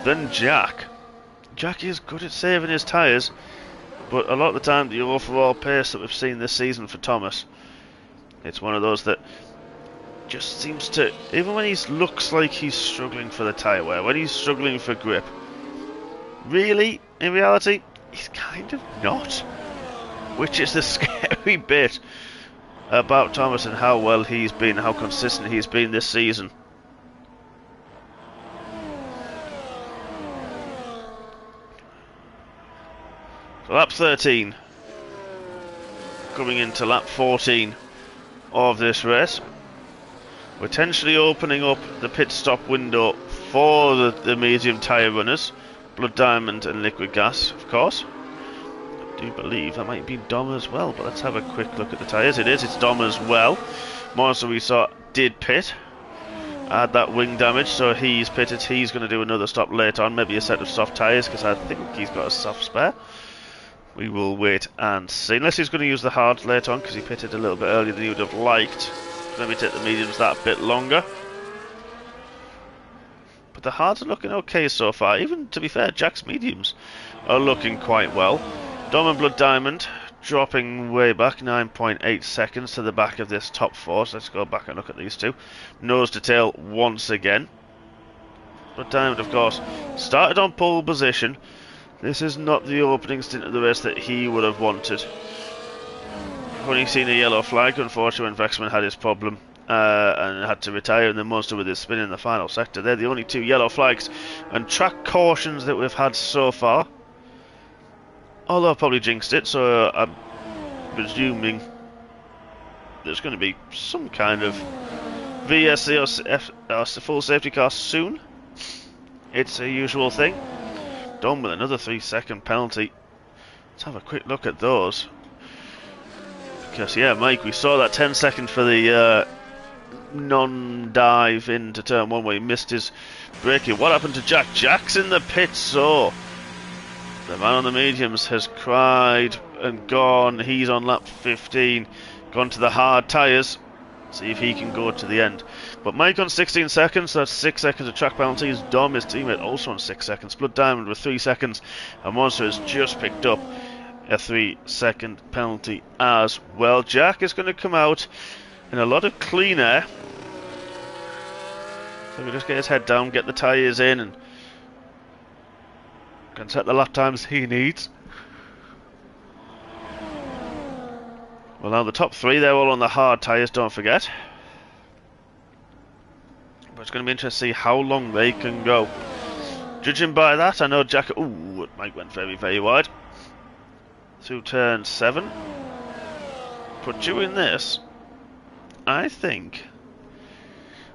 than Jack. Jack is good at saving his tyres, but a lot of the time the overall pace that we've seen this season for Thomas, it's one of those that just seems to, even when he looks like he's struggling for the tyre wear, when he's struggling for grip, really, in reality, he's kind of not. Which is the scary bit about Thomas and how well he's been, how consistent he's been this season. So lap 13, coming into lap 14 of this race. Potentially opening up the pit stop window for the medium tyre runners, Blood Diamond and Liquid Gas, of course. I do believe that might be Dom as well, but let's have a quick look at the tyres. It is, it's Dom as well. Monster we saw did pit, had that wing damage, so he's pitted. He's going to do another stop later on, maybe a set of soft tyres, because I think he's got a soft spare. We will wait and see, unless he's going to use the hards later on, because he pitted a little bit earlier than he would have liked. Maybe take the mediums that bit longer. But the hards are looking okay so far. Even, to be fair, Jack's mediums are looking quite well. Dom and Blood Diamond dropping way back, 9.8 seconds to the back of this top 4. So let's go back and look at these two. Nose to tail once again. Blood Diamond, of course, started on pole position. This is not the opening stint of the race that he would have wanted. Only seen a yellow flag, unfortunately, when Vexman had his problem and had to retire, and then Monster with his spin in the final sector. They're the only 2 yellow flags and track cautions that we've had so far. Although I've probably jinxed it, so I'm presuming there's going to be some kind of VSC or full safety car soon. It's a usual thing. Done with another 3-second penalty. Let's have a quick look at those. Because, yeah, Mike, we saw that 10 second for the non-dive into turn 1 where he missed his braking. What happened to Jack? Jack's in the pit, so the man on the mediums has cried and gone. He's on lap 15, gone to the hard tyres. See if he can go to the end. But Mike on 16 seconds, that's 6 seconds of track penalties. Dom, his teammate, also on 6 seconds. Blood Diamond with 3 seconds. And Monster has just picked up a 3-second penalty as well. Jack is going to come out in a lot of clean air. So we just get his head down, get the tyres in, and can set the lap times he needs. Well, now the top 3, they're all on the hard tyres, don't forget. But it's going to be interesting to see how long they can go. Judging by that, I know Jack... Ooh, Mike went very, very wide. Through turn 7. But during this, I think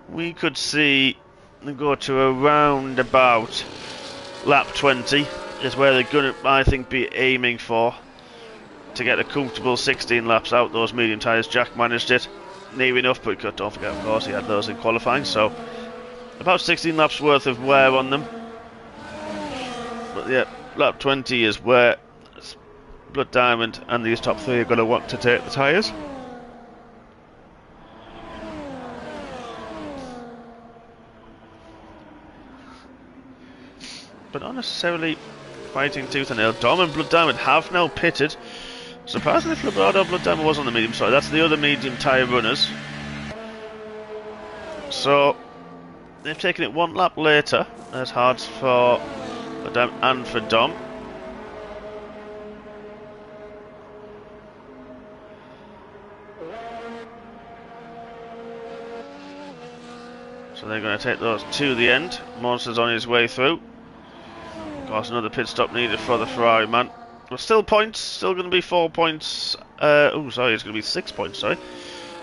we could see them go to around about lap 20 is where they're going to, I think, be aiming for to get a comfortable 16 laps out those medium tyres. Jack managed it. near enough, but don't forget, of course, he had those in qualifying, so about 16 laps worth of wear on them. But yeah, lap 20 is where Blood Diamond and these top three are going to want to take the tyres. But not necessarily fighting tooth and nail. Dom and Blood Diamond have now pitted. Surprisingly, Blood Diamond was on the medium. Sorry, that's the other medium tyre runners. So they've taken it one lap later. There's hards for Blood Diamond and for Dom. So they're going to take those to the end. Monster's on his way through. Of course, another pit stop needed for the Ferrari man. But still points, still going to be 4 points. Oh, sorry, it's going to be 6 points, sorry.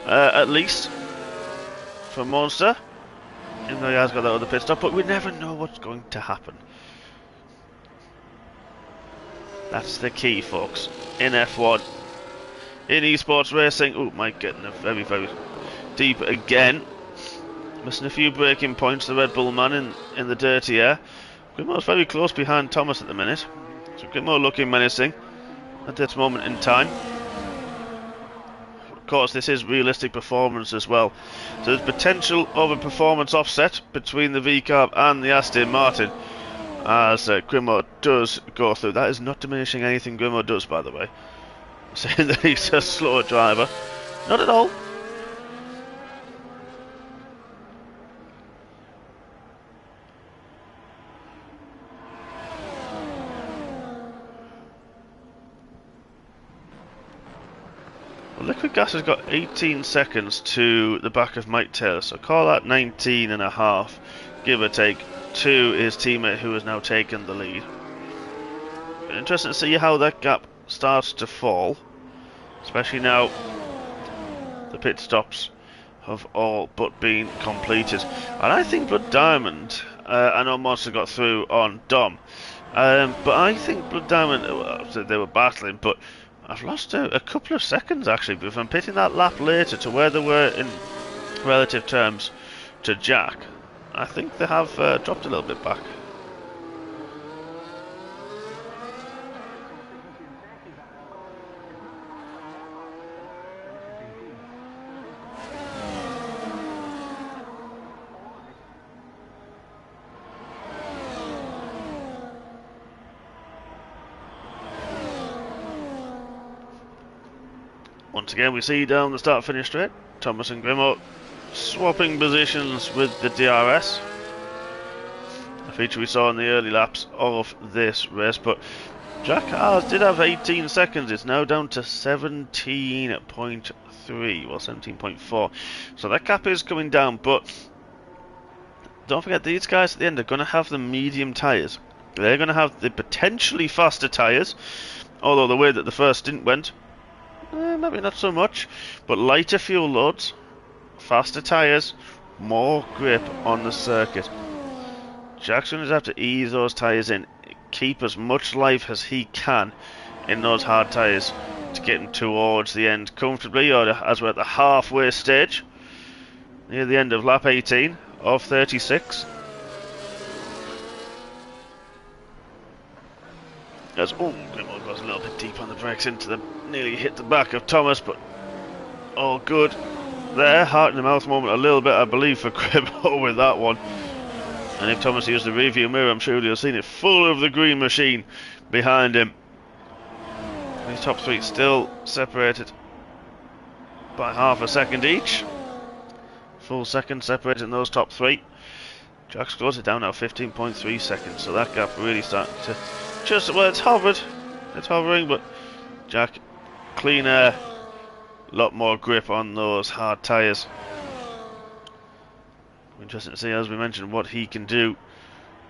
At least for Monster. Even though he has got that other pit stop, but we never know what's going to happen. That's the key, folks. In F1, in esports racing. Oh, Mike getting a very, very deep again. Missing a few braking points, the Red Bull man in the dirty air. Grimmo's very close behind Thomas at the minute. So Grimmo looking menacing at this moment in time. Of course, this is realistic performance as well. So there's potential of a performance offset between the V-Carb and the Aston Martin as Grimmo does go through. That is not diminishing anything Grimmo does, by the way. Saying that he's a slow driver. Not at all. Well, Liquid Gas has got 18 seconds to the back of Mike Taylor, so call that 19 and a half, give or take, to his teammate who has now taken the lead. Interesting to see how that gap starts to fall, especially now the pit stops have all but been completed. And I think Blood Diamond, I know Monster got through on Dom, but I think Blood Diamond, they were battling, but I've lost a couple of seconds actually from pitting that lap later to where they were in relative terms to Jack. I think they have dropped a little bit back. Once again, we see down the start-finish straight, Thomas and Grimmo swapping positions with the DRS. A feature we saw in the early laps of this race, but Jack did have 18 seconds. It's now down to 17.3, well 17.4. So that gap is coming down, but don't forget these guys at the end are going to have the medium tyres. They're going to have the potentially faster tyres, although the way that the first stint went, maybe not so much, but lighter fuel loads, faster tyres, more grip on the circuit. Jack's going to have to ease those tyres in, keep as much life as he can in those hard tyres to get him towards the end comfortably, or as we're at the halfway stage, near the end of lap 18 of 36. As Grimmo goes a little bit deep on the brakes into them, nearly hit the back of Thomas, but all good there. Heart in the mouth moment a little bit, I believe, for Grimmo with that one. And if Thomas used the review mirror, I'm sure he'll have seen it full of the green machine behind him. These top three still separated by half a second each. Full second separating those top three. Jack's closed it down now, 15.3 seconds, so that gap really starting to it's hovered. It's hovering, but Jack, clean air, lot more grip on those hard tyres. Interesting to see, as we mentioned, what he can do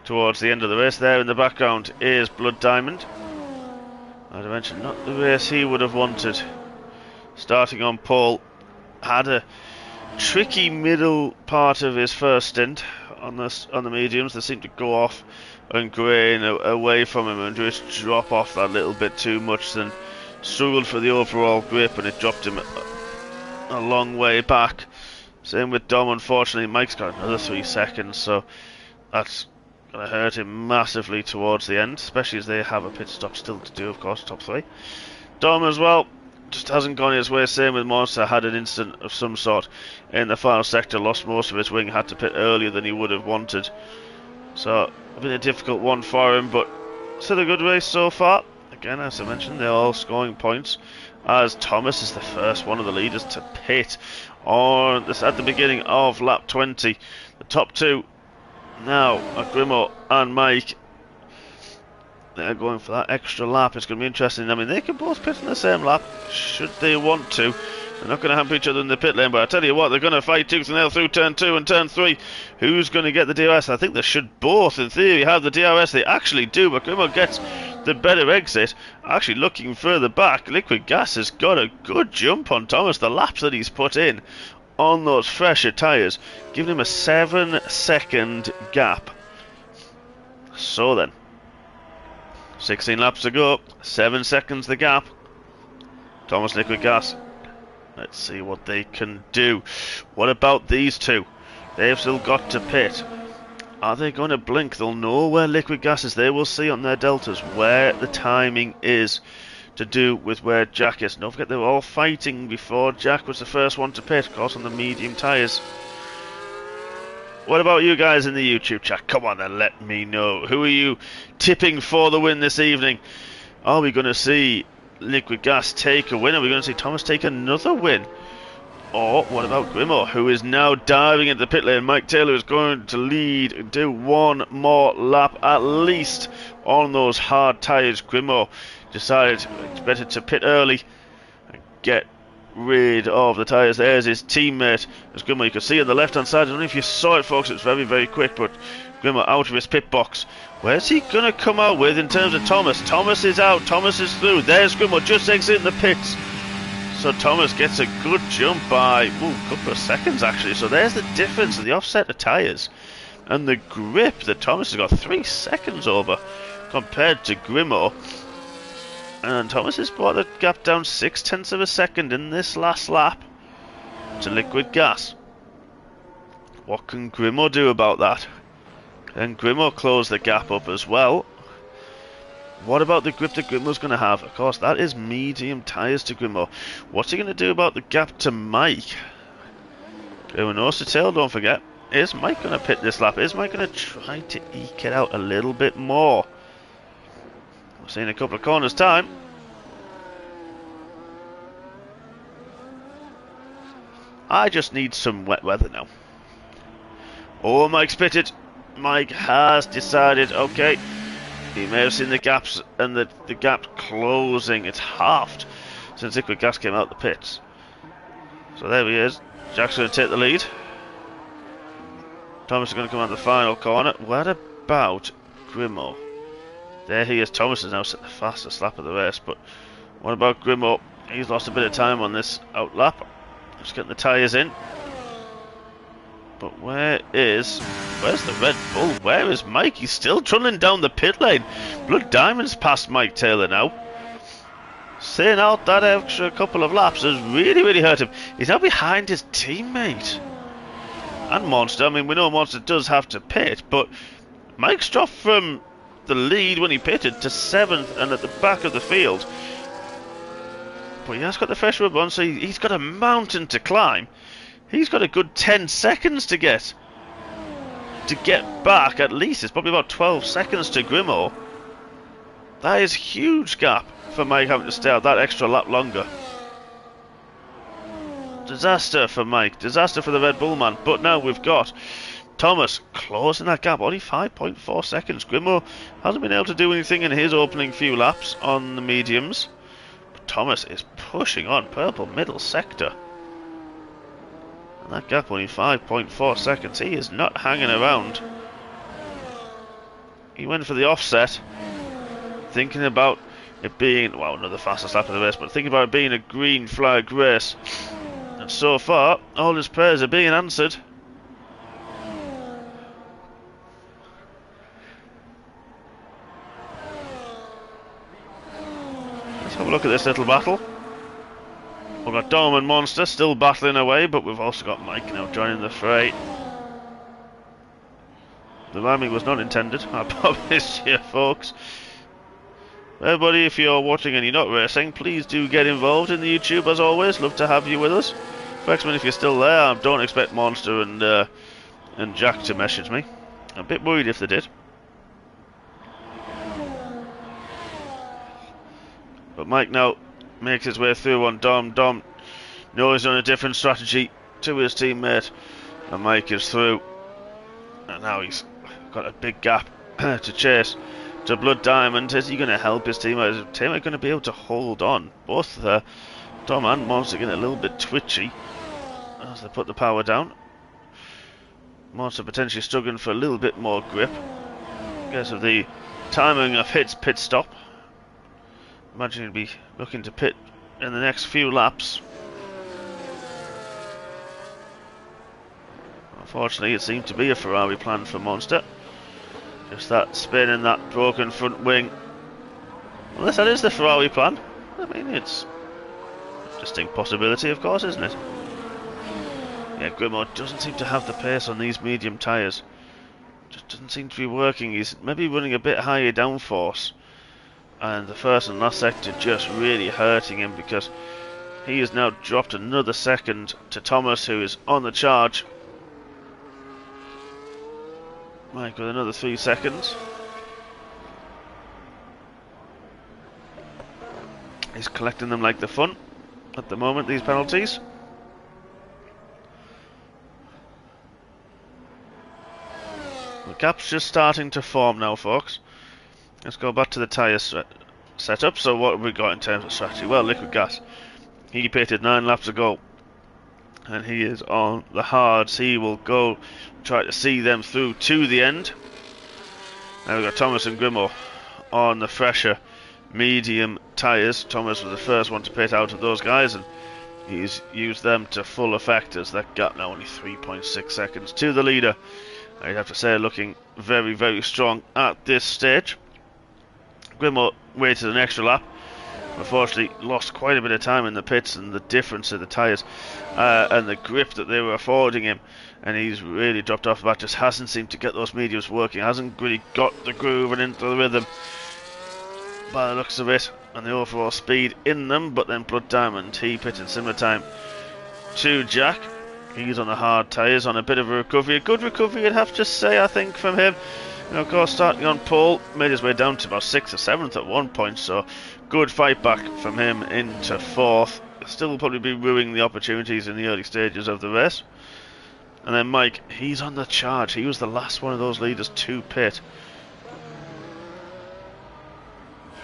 towards the end of the race. There in the background is Blood Diamond. As I mentioned, not the race he would have wanted. Starting on pole, had a tricky middle part of his first stint on the mediums. They seemed to go off and grain away from him and just drop off that little bit too much, then struggled for the overall grip, and it dropped him a long way back. Same with Dom, unfortunately. Mike's got another 3 seconds, so that's going to hurt him massively towards the end, especially as they have a pit stop still to do, of course, top 3. Dom as well, just hasn't gone his way. Same with Monster, had an incident of some sort in the final sector, lost most of his wing, had to pit earlier than he would have wanted. So, it's been a difficult one for him, but still a good race so far. Again, as I mentioned, they're all scoring points, as Thomas is the first one of the leaders to pit on this at the beginning of lap 20. The top two now are Grimo and Mike. They're going for that extra lap. It's going to be interesting. I mean, they can both pit in the same lap, should they want to. They're not going to hamper each other in the pit lane, but I tell you what, they're going to fight tooth and nail through turn 2 and turn 3. Who's going to get the DRS? I think they should both, in theory, have the DRS. They actually do, but Grimo gets the better exit. Actually, looking further back, Liquid Gas has got a good jump on Thomas. The laps that he's put in on those fresher tyres, giving him a 7-second gap. So then, 16 laps to go, 7 seconds the gap. Thomas, Liquid Gas. Let's see what they can do. What about these two? They've still got to pit. Are they going to blink? They'll know where Liquid Gas is. They will see on their deltas where the timing is to do with where Jack is. Don't forget they were all fighting before Jack was the first one to pit, of course, on the medium tyres. What about you guys in the YouTube chat? Come on then, let me know. Who are you tipping for the win this evening? Are we going to see Liquid Gas take a win? Are we going to see Thomas take another win? Or what about Grimo, who is now diving into the pit lane? Mike Taylor is going to lead and do one more lap at least on those hard tyres. Grimo decided it's better to pit early and get rid of the tyres. There's his teammate. As Grimo, you can see on the left hand side. I don't know if you saw it, folks. It's very, very quick, but Grimo out of his pit box. Where's he going to come out with in terms of Thomas? Thomas is out. Thomas is through. There's Grimo just exiting the pits. So Thomas gets a good jump by a couple of seconds actually. So there's the difference in the offset of tyres. And the grip that Thomas has got 3 seconds over compared to Grimo. And Thomas has brought the gap down 0.6 of a second in this last lap to Liquid Gas. What can Grimo do about that? Can Grimo close the gap up as well? What about the grip that Grimo's going to have? Of course, that is medium tyres to Grimo. What's he going to do about the gap to Mike? Grimo nose to tail, don't forget. Is Mike going to pit this lap? Is Mike going to try to eke it out a little bit more? We'll see in a couple of corners' time. I just need some wet weather now. Oh, Mike's pitted. Mike has decided, okay. He may have seen the gaps and the gap closing. It's halved since Liquid Gas came out the pits. So there he is. Jack's going to take the lead. Thomas is going to come out the final corner. What about Grimo? There he is. Thomas has now set the fastest lap of the race. But what about Grimo? He's lost a bit of time on this out lap. Just getting the tyres in. But where's the Red Bull? Where is Mike? He's still trundling down the pit lane. Blood Diamond's past Mike Taylor now. Staying out that extra couple of laps has really, really hurt him. He's now behind his teammate. And Monster. I mean, we know Monster does have to pit, but Mike's dropped from the lead when he pitted to 7th and at the back of the field. But he has got the fresh rub on, so he's got a mountain to climb. He's got a good 10 seconds to get back at least. It's probably about 12 seconds to Grimo. That is a huge gap for Mike having to stay out that extra lap longer. Disaster for Mike. Disaster for the Red Bull man. But now we've got Thomas closing that gap. Only 5.4 seconds. Grimo hasn't been able to do anything in his opening few laps on the mediums. But Thomas is pushing on. Purple middle sector. That gap only 5.4 seconds. He is not hanging around. He went for the offset, thinking about it being, well, not the fastest lap of the race, but thinking about it being a green flag race. And so far, all his prayers are being answered. Let's have a look at this little battle. We've got Dom and Monster still battling away, but we've also got Mike now joining the fray. The rhyming was not intended, I promise you, folks. Everybody, if you're watching and you're not racing, please do get involved in the YouTube as always. Love to have you with us. Frexman, if you're still there, I don't expect Monster and Jack to message me. I'm a bit worried if they did. But Mike now makes his way through on Dom. Dom knows he's on a different strategy to his teammate. And Mike is through. And now he's got a big gap to chase to Blood Diamond. Is he going to help his teammate? Is his teammate going to be able to hold on? Both Dom and Monster getting a little bit twitchy as they put the power down. Monster potentially struggling for a little bit more grip because of the timing of his pit stop. Imagine he'd be looking to pit in the next few laps. Unfortunately, it seemed to be a Ferrari plan for Monster. Just that spin and that broken front wing. Unless that is the Ferrari plan. I mean, it's a distinct possibility, of course, isn't it? Yeah, Grimo doesn't seem to have the pace on these medium tyres. Just doesn't seem to be working. He's maybe running a bit higher downforce. And the first and last sector just really hurting him because he has now dropped another second to Thomas, who is on the charge. Mike with another 3 seconds. He's collecting them like the fun at the moment, these penalties. The gap's just starting to form now, folks. Let's go back to the tyre setup. So what have we got in terms of strategy? Well, Liquid Gas. He pitted 9 laps ago. And he is on the hards. He will go try to see them through to the end. Now we've got Thomas and Grimo on the fresher medium tyres. Thomas was the first one to pit out of those guys, and he's used them to full effect as that gap now only 3.6 seconds to the leader. I'd have to say looking very, very strong at this stage. Grimo waited an extra lap. Unfortunately, lost quite a bit of time in the pits, and the difference of the tyres and the grip that they were affording him, and he's really dropped off the back. Just hasn't seemed to get those mediums working, hasn't really got the groove and into the rhythm by the looks of it, and the overall speed in them. But then Blood Diamond, he pitted similar time to Jack. He's on the hard tyres, on a bit of a recovery, a good recovery I'd have to say, I think, from him. And of course, starting on pole, made his way down to about 6th or 7th at one point, so good fight back from him into 4th. Still will probably be ruining the opportunities in the early stages of the race. And then Mike, he's on the charge. He was the last one of those leaders to pit.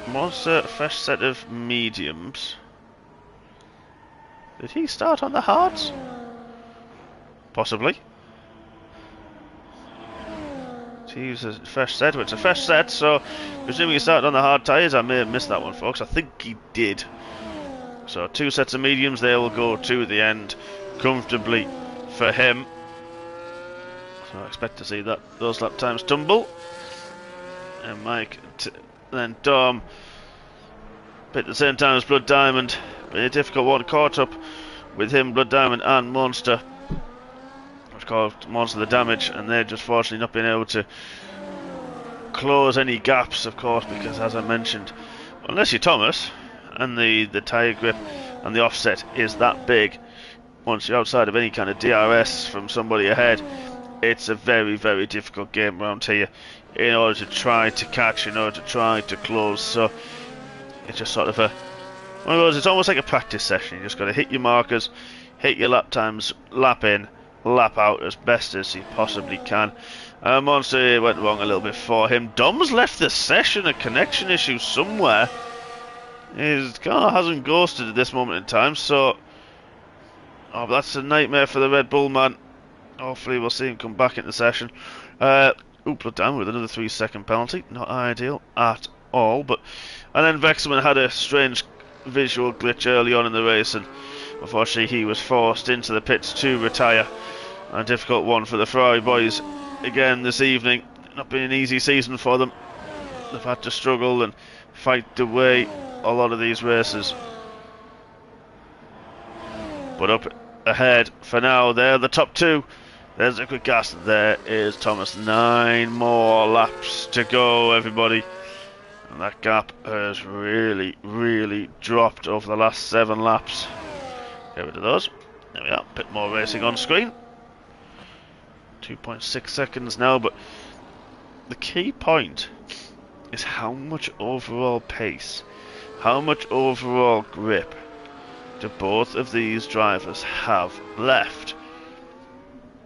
Monster, a fresh set of mediums. Did he start on the hards? Possibly. To use a fresh set, it's a fresh set, so presuming he started on the hard tyres. I may have missed that one, folks. I think he did. So 2 sets of mediums, they will go to the end comfortably for him. So I expect to see that those lap times tumble. And Mike, then Dom, at the same time as Blood Diamond. A difficult one, caught up with him, Blood Diamond and Monster. Caused Monster the damage, and they're just fortunately not being able to close any gaps, of course, because as I mentioned, unless you're Thomas and the tyre grip and the offset is that big, once you're outside of any kind of DRS from somebody ahead, it's a very, very difficult game around here in order to try to catch, in order to try to close. So it's just sort of one of those, it's almost like a practice session. You just got to hit your markers, hit your lap times, lap in, lap out as best as he possibly can. Monster went wrong a little bit for him. Dom's left the session, a connection issue somewhere. His car hasn't ghosted at this moment in time, so that's a nightmare for the Red Bull man. Hopefully we'll see him come back in the session. Blood Diamond with another 3-second penalty. Not ideal at all. And then Vexman had a strange visual glitch early on in the race, and unfortunately he was forced into the pits to retire. A difficult one for the Ferrari boys again this evening. Not been an easy season for them. They've had to struggle and fight their way a lot of these races. But up ahead for now, they're the top two. There's a quick gas. There is Thomas. 9 more laps to go, everybody. And that gap has really, really dropped over the last 7 laps. Get rid of those. There we are. A bit more racing on screen. 2.6 seconds now, but the key point is how much overall pace, how much overall grip do both of these drivers have left?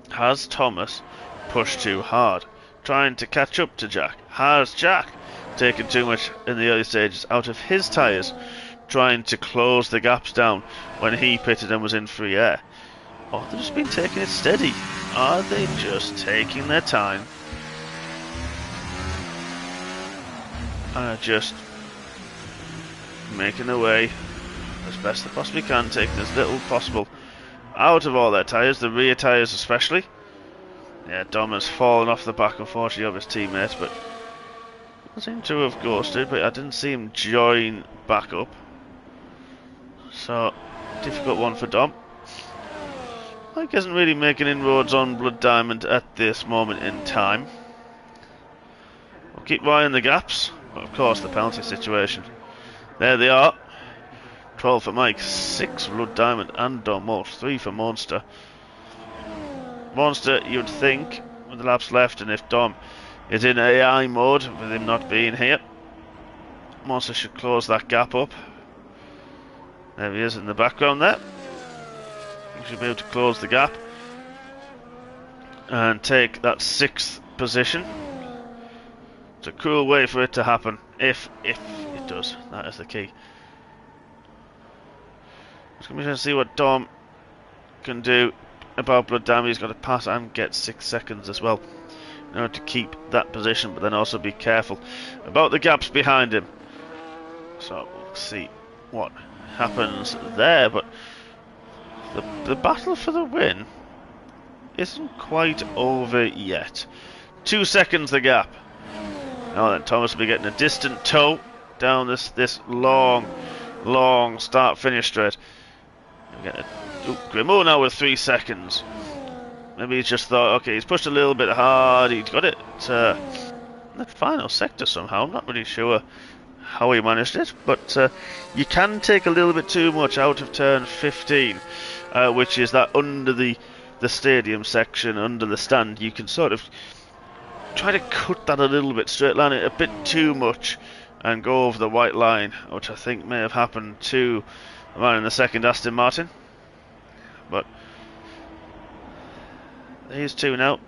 Has Thomas pushed too hard, trying to catch up to Jack? Has Jack taken too much in the early stages out of his tyres, trying to close the gaps down when he pitted and was in free air? Or have they just been taking it steady? Are they just taking their time and are just making their way as best they possibly can, taking as little possible out of all their tyres, the rear tyres especially? Yeah, Dom has fallen off the back, unfortunately, of his teammates, but he seemed to have ghosted, but I didn't see him join back up. So, difficult one for Dom. Mike isn't really making inroads on Blood Diamond at this moment in time. We'll keep eyeing the gaps, but of course the penalty situation. There they are. 12 for Mike, 6 for Blood Diamond and Dom Walsh, 3 for Monster. Monster, you'd think, with the laps left, and if Dom is in AI mode, with him not being here, Monster should close that gap up. There he is in the background there. He should be able to close the gap and take that 6th position. It's a cool way for it to happen, if it does. That is the key. Just going to see what Dom can do about Blood Diamond. He's got to pass and get 6 seconds as well in order to keep that position, but then also be careful about the gaps behind him. So we'll see what happens there, but the battle for the win isn't quite over yet. 2 seconds the gap. Now then, Thomas will be getting a distant tow down this long start-finish straight. Grimo now with 3 seconds. Maybe he's just thought, okay, he's pushed a little bit hard. He's got it in the final sector somehow. I'm not really sure how he managed it, but you can take a little bit too much out of turn 15, which is that under the stadium section, under the stand. You can sort of try to cut that a little bit, straight line it a bit too much, and go over the white line, which I think may have happened to the man in the second Aston Martin. But these two now.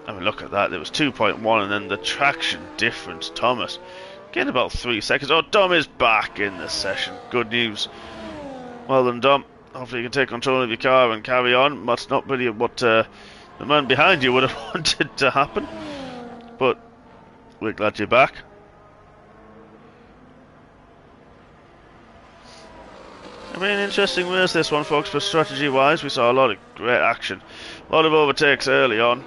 I mean, look at that. There was 2.1, and then the traction difference. Thomas getting about 3 seconds. Oh, Dom is back in the session. Good news. Well done, Dom. Hopefully you can take control of your car and carry on. That's not really what the man behind you would have wanted to happen. But we're glad you're back. I mean, interesting race this one, folks, but strategy-wise, we saw a lot of great action. A lot of overtakes early on.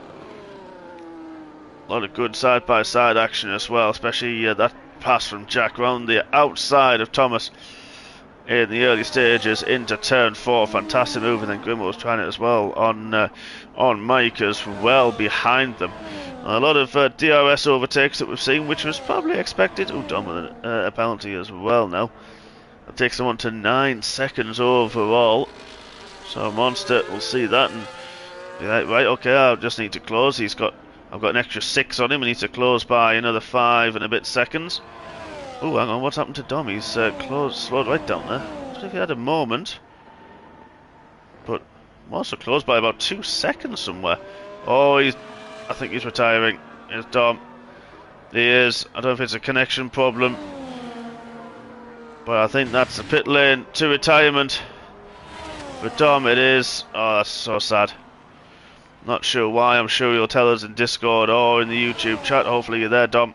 A lot of good side-by-side action as well, especially that pass from Jack round the outside of Thomas in the early stages into turn 4. Fantastic move, and then Grimo was trying it as well on Mike as well behind them. A lot of DRS overtakes that we've seen, which was probably expected. Oh, Dom with a penalty as well now. That takes them on to 9 seconds overall. So Monster will see that and be like, right, okay, I just need to close. I've got an extra 6 on him. I need to close by another 5 and a bit seconds. Oh, hang on, what's happened to Dom? He's slowed right down there. I don't know if he had a moment, but Monster closed by about 2 seconds somewhere. Oh, I think he's retiring. Here's Dom. He is. I don't know if it's a connection problem, but I think that's the pit lane to retirement. For Dom it is. Oh, that's so sad. Not sure why. I'm sure you'll tell us in Discord or in the YouTube chat. Hopefully you're there, Dom,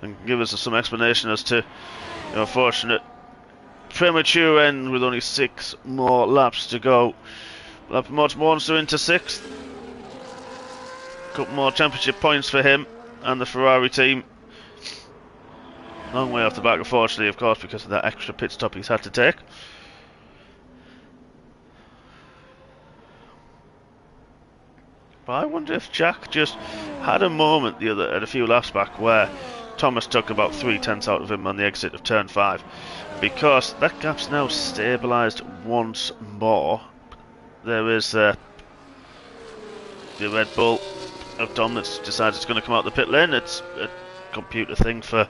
and give us some explanation as to your unfortunate premature end with only 6 more laps to go. That promotes Monster into 6th. Couple more championship points for him and the Ferrari team. Long way off the back, unfortunately, of course, because of that extra pit stop he's had to take. But I wonder if Jack just had a moment at a few laps back where Thomas took about 3/10 out of him on the exit of turn 5, because that gap's now stabilised once more. There is the Red Bull of Dom that's decided it's going to come out the pit lane. It's a computer thing for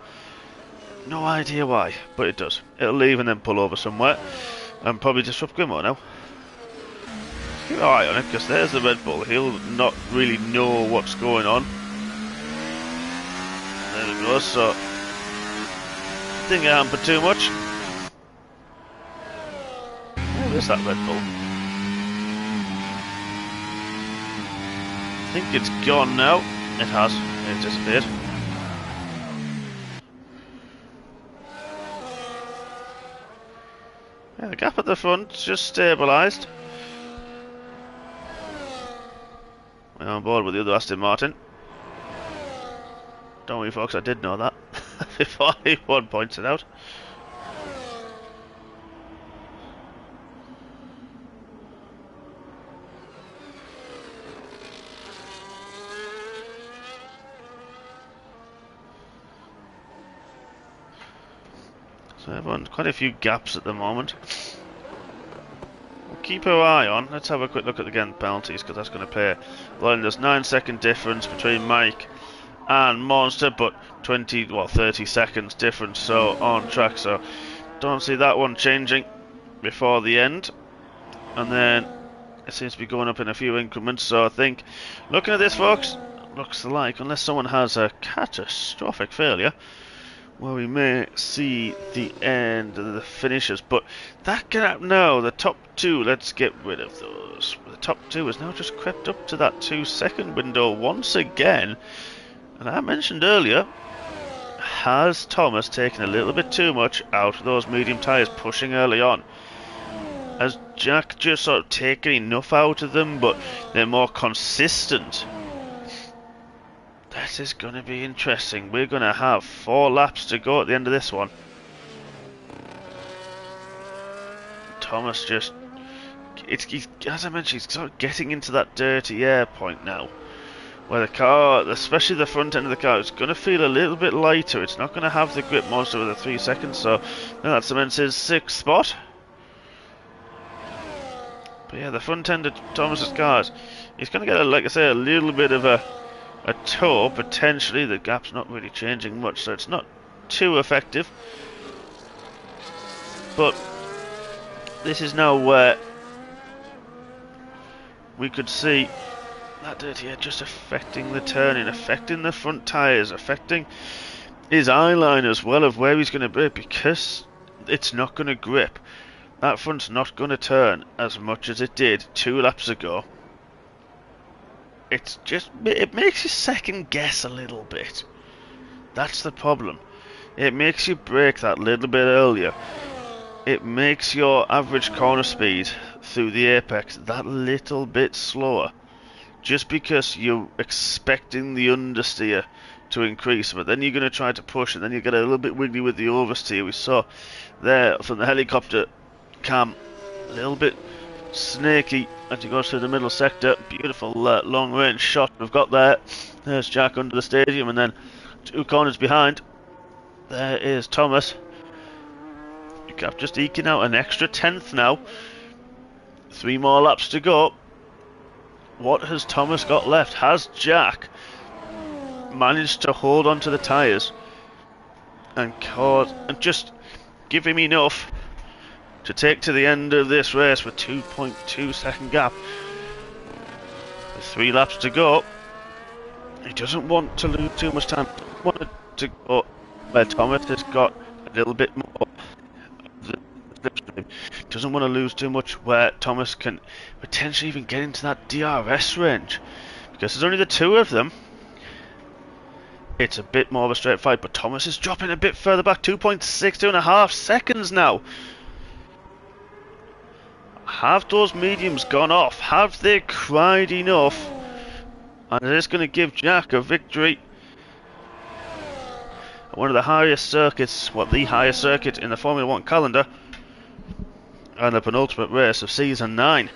no idea why, but it does. It'll leave and then pull over somewhere and probably disrupt Grimmo now. Keep an eye on it, because there's the Red Bull. He'll not really know what's going on. There we go, so didn't get hampered too much. Where is that Red Bull? I think it's gone now. It has. It disappeared. Yeah, the gap at the front just stabilised. We're on board with the other Aston Martin. Don't worry folks, I did know that before anyone points it out. So everyone's quite a few gaps at the moment. We'll keep our eye on. Let's have a quick look at again penalties, because that's going to pay. Well, there's 9-second difference between Mike and Monster, but 30 seconds difference so on track, so don't see that one changing before the end. And then it seems to be going up in a few increments, so I think looking at this folks, looks like unless someone has a catastrophic failure, well, we may see the end of the finishers, but that gap now, the top two, let's get rid of those. The top two has now just crept up to that 2-second window once again. And I mentioned earlier, has Thomas taken a little bit too much out of those medium tyres pushing early on? Has Jack just sort of taken enough out of them, but they're more consistent? This is going to be interesting. We're going to have 4 laps to go at the end of this one. Thomas just... as I mentioned, he's sort of getting into that dirty air point now, where the car, especially the front end of the car, is going to feel a little bit lighter. It's not going to have the grip most of the 3 seconds, so that cements his 6th spot. But yeah, the front end of Thomas's cars, he's going to get, like I say, a little bit of a toe, potentially. The gap's not really changing much, so it's not too effective. But this is now where we could see that dirty air just affecting the turning, affecting the front tyres, affecting his eye line as well of where he's going to be, because it's not going to grip. That front's not going to turn as much as it did 2 laps ago. It's just, it makes you second guess a little bit. That's the problem. It makes you brake that little bit earlier. It makes your average corner speed through the apex that little bit slower. Just because you're expecting the understeer to increase, but then you're going to try to push, and then you get a little bit wiggly with the oversteer. We saw there from the helicopter cam, a little bit snaky as he goes through the middle sector. Beautiful long range shot we've got there. There's Jack under the stadium, and then 2 corners behind, there is Thomas. Just eking out an extra 10th now. 3 more laps to go. What has Thomas got left? Has Jack managed to hold on to the tyres and just give him enough to take to the end of this race with 2.2 second gap? With 3 laps to go. He doesn't want to lose too much time. He doesn't want to go where Thomas has got a little bit more. Doesn't want to lose too much where Thomas can potentially even get into that DRS range, because there's only the 2 of them. It's a bit more of a straight fight, but Thomas is dropping a bit further back. 2.6 seconds now. Have those mediums gone off? Have they cried enough? And is this going to give Jack a victory? One of the highest circuits, the highest circuit in the Formula 1 calendar, and the penultimate race of season 9.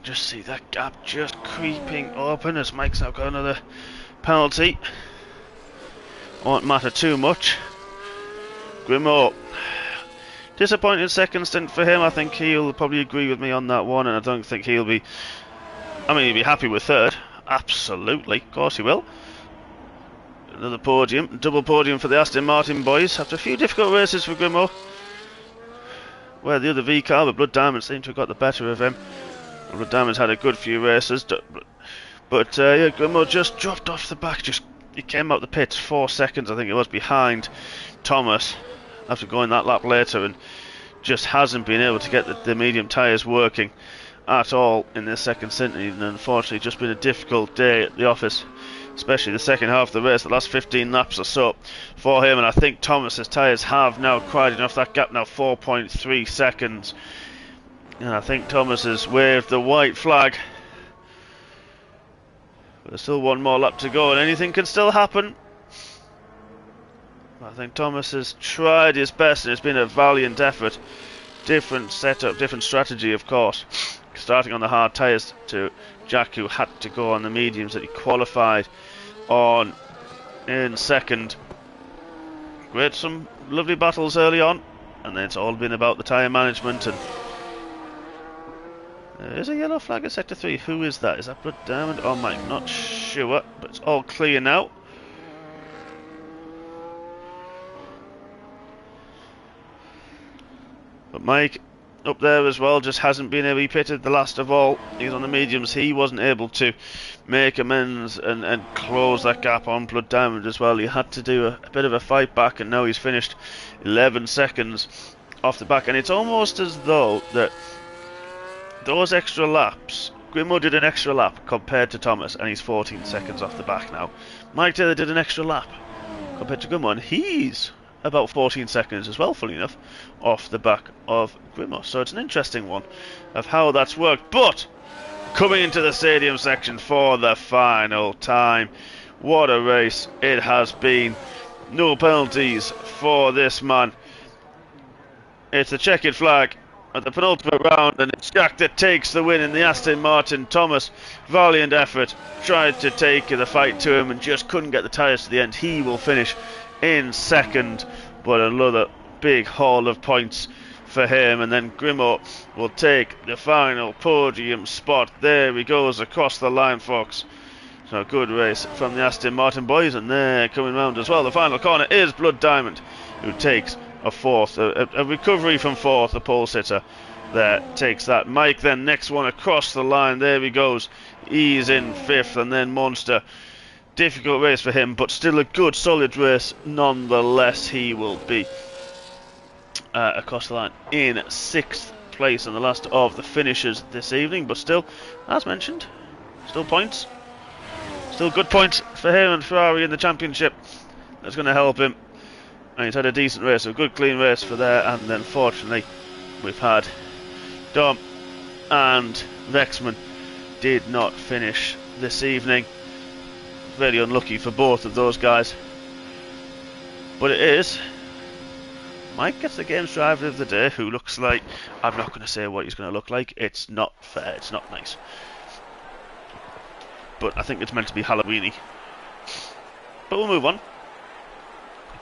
just see that gap just creeping open as Mike's now got another penalty. Won't matter too much. Grimaud, disappointing second stint for him. I think he'll probably agree with me on that one, and I don't think he'll be... I mean, he'll be happy with third. Absolutely, of course he will. Another podium, double podium for the Aston Martin boys after a few difficult races for Grimaud, where the other V car, the Blood Diamond, seemed to have got the better of him. Blood Diamond's had a good few races, but yeah, Grimaud just dropped off the back. He came out the pits 4 seconds, I think it was, behind Thomas after going that lap later, and just hasn't been able to get the medium tyres working at all in this second stint. And unfortunately, just been a difficult day at the office, especially the second half of the race, the last 15 laps or so for him. And I think Thomas's tyres have now cried enough. That gap now 4.3 seconds. And I think Thomas has waved the white flag. But there's still one more lap to go, and anything can still happen. I think Thomas has tried his best, and it's been a valiant effort. Different setup, different strategy, of course. Starting on the hard tyres to Jack, who had to go on the mediums that he qualified on in second. Great, some lovely battles early on, and then it's all been about the tyre management. And there is a yellow flag at sector 3. Who is that? Is that Blood Diamond or Mike? Not sure, but it's all clear now. But Mike up there as well just hasn't been able. He pitted the last of all. He's on the mediums. He wasn't able to make amends and close that gap on Blood Diamond as well. He had to do a bit of a fight back, and now he's finished 11 seconds off the back. And it's almost as though that those extra laps, Grimaud did an extra lap compared to Thomas, and he's 14 seconds off the back now. Mike Taylor did an extra lap compared to Grimaud, and he's about 14 seconds as well, fully enough, off the back of Grimaud. So it's an interesting one of how that's worked. But coming into the stadium section for the final time, what a race it has been. No penalties for this man. It's a checkered flag at the penultimate round, and it's Jack that takes the win in the Aston Martin. Thomas, valiant effort, tried to take the fight to him and just couldn't get the tyres to the end. He will finish in second, but another big haul of points for him. And then Grimaud will take the final podium spot. There he goes across the line, folks. So a good race from the Aston Martin boys, and they're coming round as well. The final corner is Blood Diamond, who takes a fourth, a recovery from fourth. The pole sitter there takes that. Mike then next one across the line. There he goes. He's in fifth, and then Monster. Difficult race for him, but still a good solid race nonetheless. He will be across the line in sixth place in the last of the finishers this evening, but still, as mentioned, still points, still good points for him and Ferrari in the championship. That's going to help him, and he's had a decent race, a good clean race for there. And then fortunately we've had Dom and Vexman did not finish this evening. Very unlucky for both of those guys, but it is. Mike gets the game's driver of the day, who looks like, I'm not going to say what he's going to look like. It's not fair, it's not nice, but I think it's meant to be Halloweeny. But we'll move on.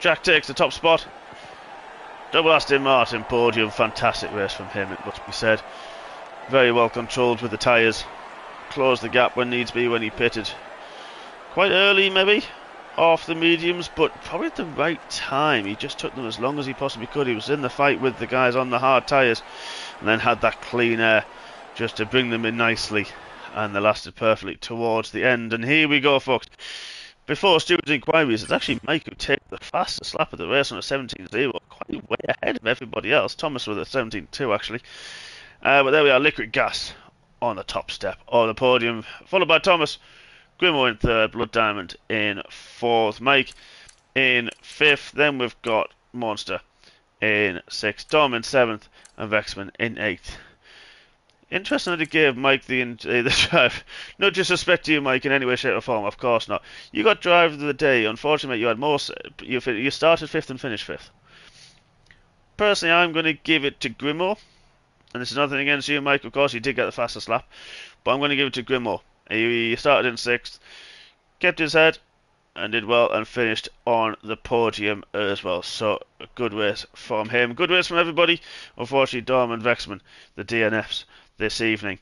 Jack takes the top spot. Double Aston Martin podium. Fantastic race from him, it must be said. Very well controlled with the tyres. Closed the gap when needs be when he pitted. Quite early maybe, off the mediums, but probably at the right time. He just took them as long as he possibly could. He was in the fight with the guys on the hard tyres, and then had that clean air just to bring them in nicely, and they lasted perfectly towards the end. And here we go, folks. Before stewards' inquiries, it's actually Mike who takes the fastest lap of the race on a 17.0, quite way ahead of everybody else. Thomas with a 17.2 actually. But there we are, Liquid Gas on the top step of the podium, followed by Thomas. Grimaud in third, Blood Diamond in fourth, Mike in fifth. Then we've got Monster in sixth, Dom in seventh, and Vexman in eighth. Interesting that he gave Mike the drive. No disrespect to you, Mike, in any way, shape or form. Of course not. You got driver of the day. Unfortunately, you had more. You started fifth and finished fifth. Personally, I'm going to give it to Grimaud. And this is nothing against you, Mike. Of course, he did get the fastest lap. But I'm going to give it to Grimmo. He started in 6th, kept his head, and did well, and finished on the podium as well. So, a good race from him. Good race from everybody. Unfortunately, Dom and Vexman, the DNFs this evening.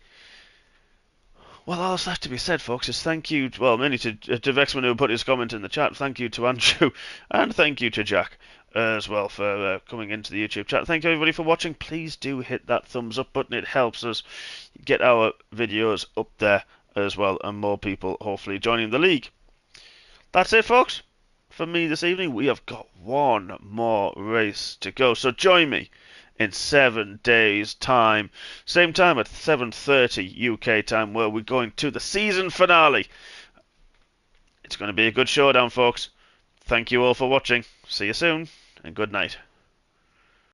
Well, all that's left to be said, folks, is thank you, well, mainly to Vexman who put his comment in the chat. Thank you to Andrew, and thank you to Jack as well for coming into the YouTube chat. Thank you everybody for watching. Please do hit that thumbs up button. It helps us get our videos up there as well, and more people hopefully joining the league. That's it, folks. For me this evening, we have got one more race to go. So join me in 7 days' time. Same time at 7:30 UK time, where we're going to the season finale. It's going to be a good showdown, folks. Thank you all for watching. See you soon, and good night.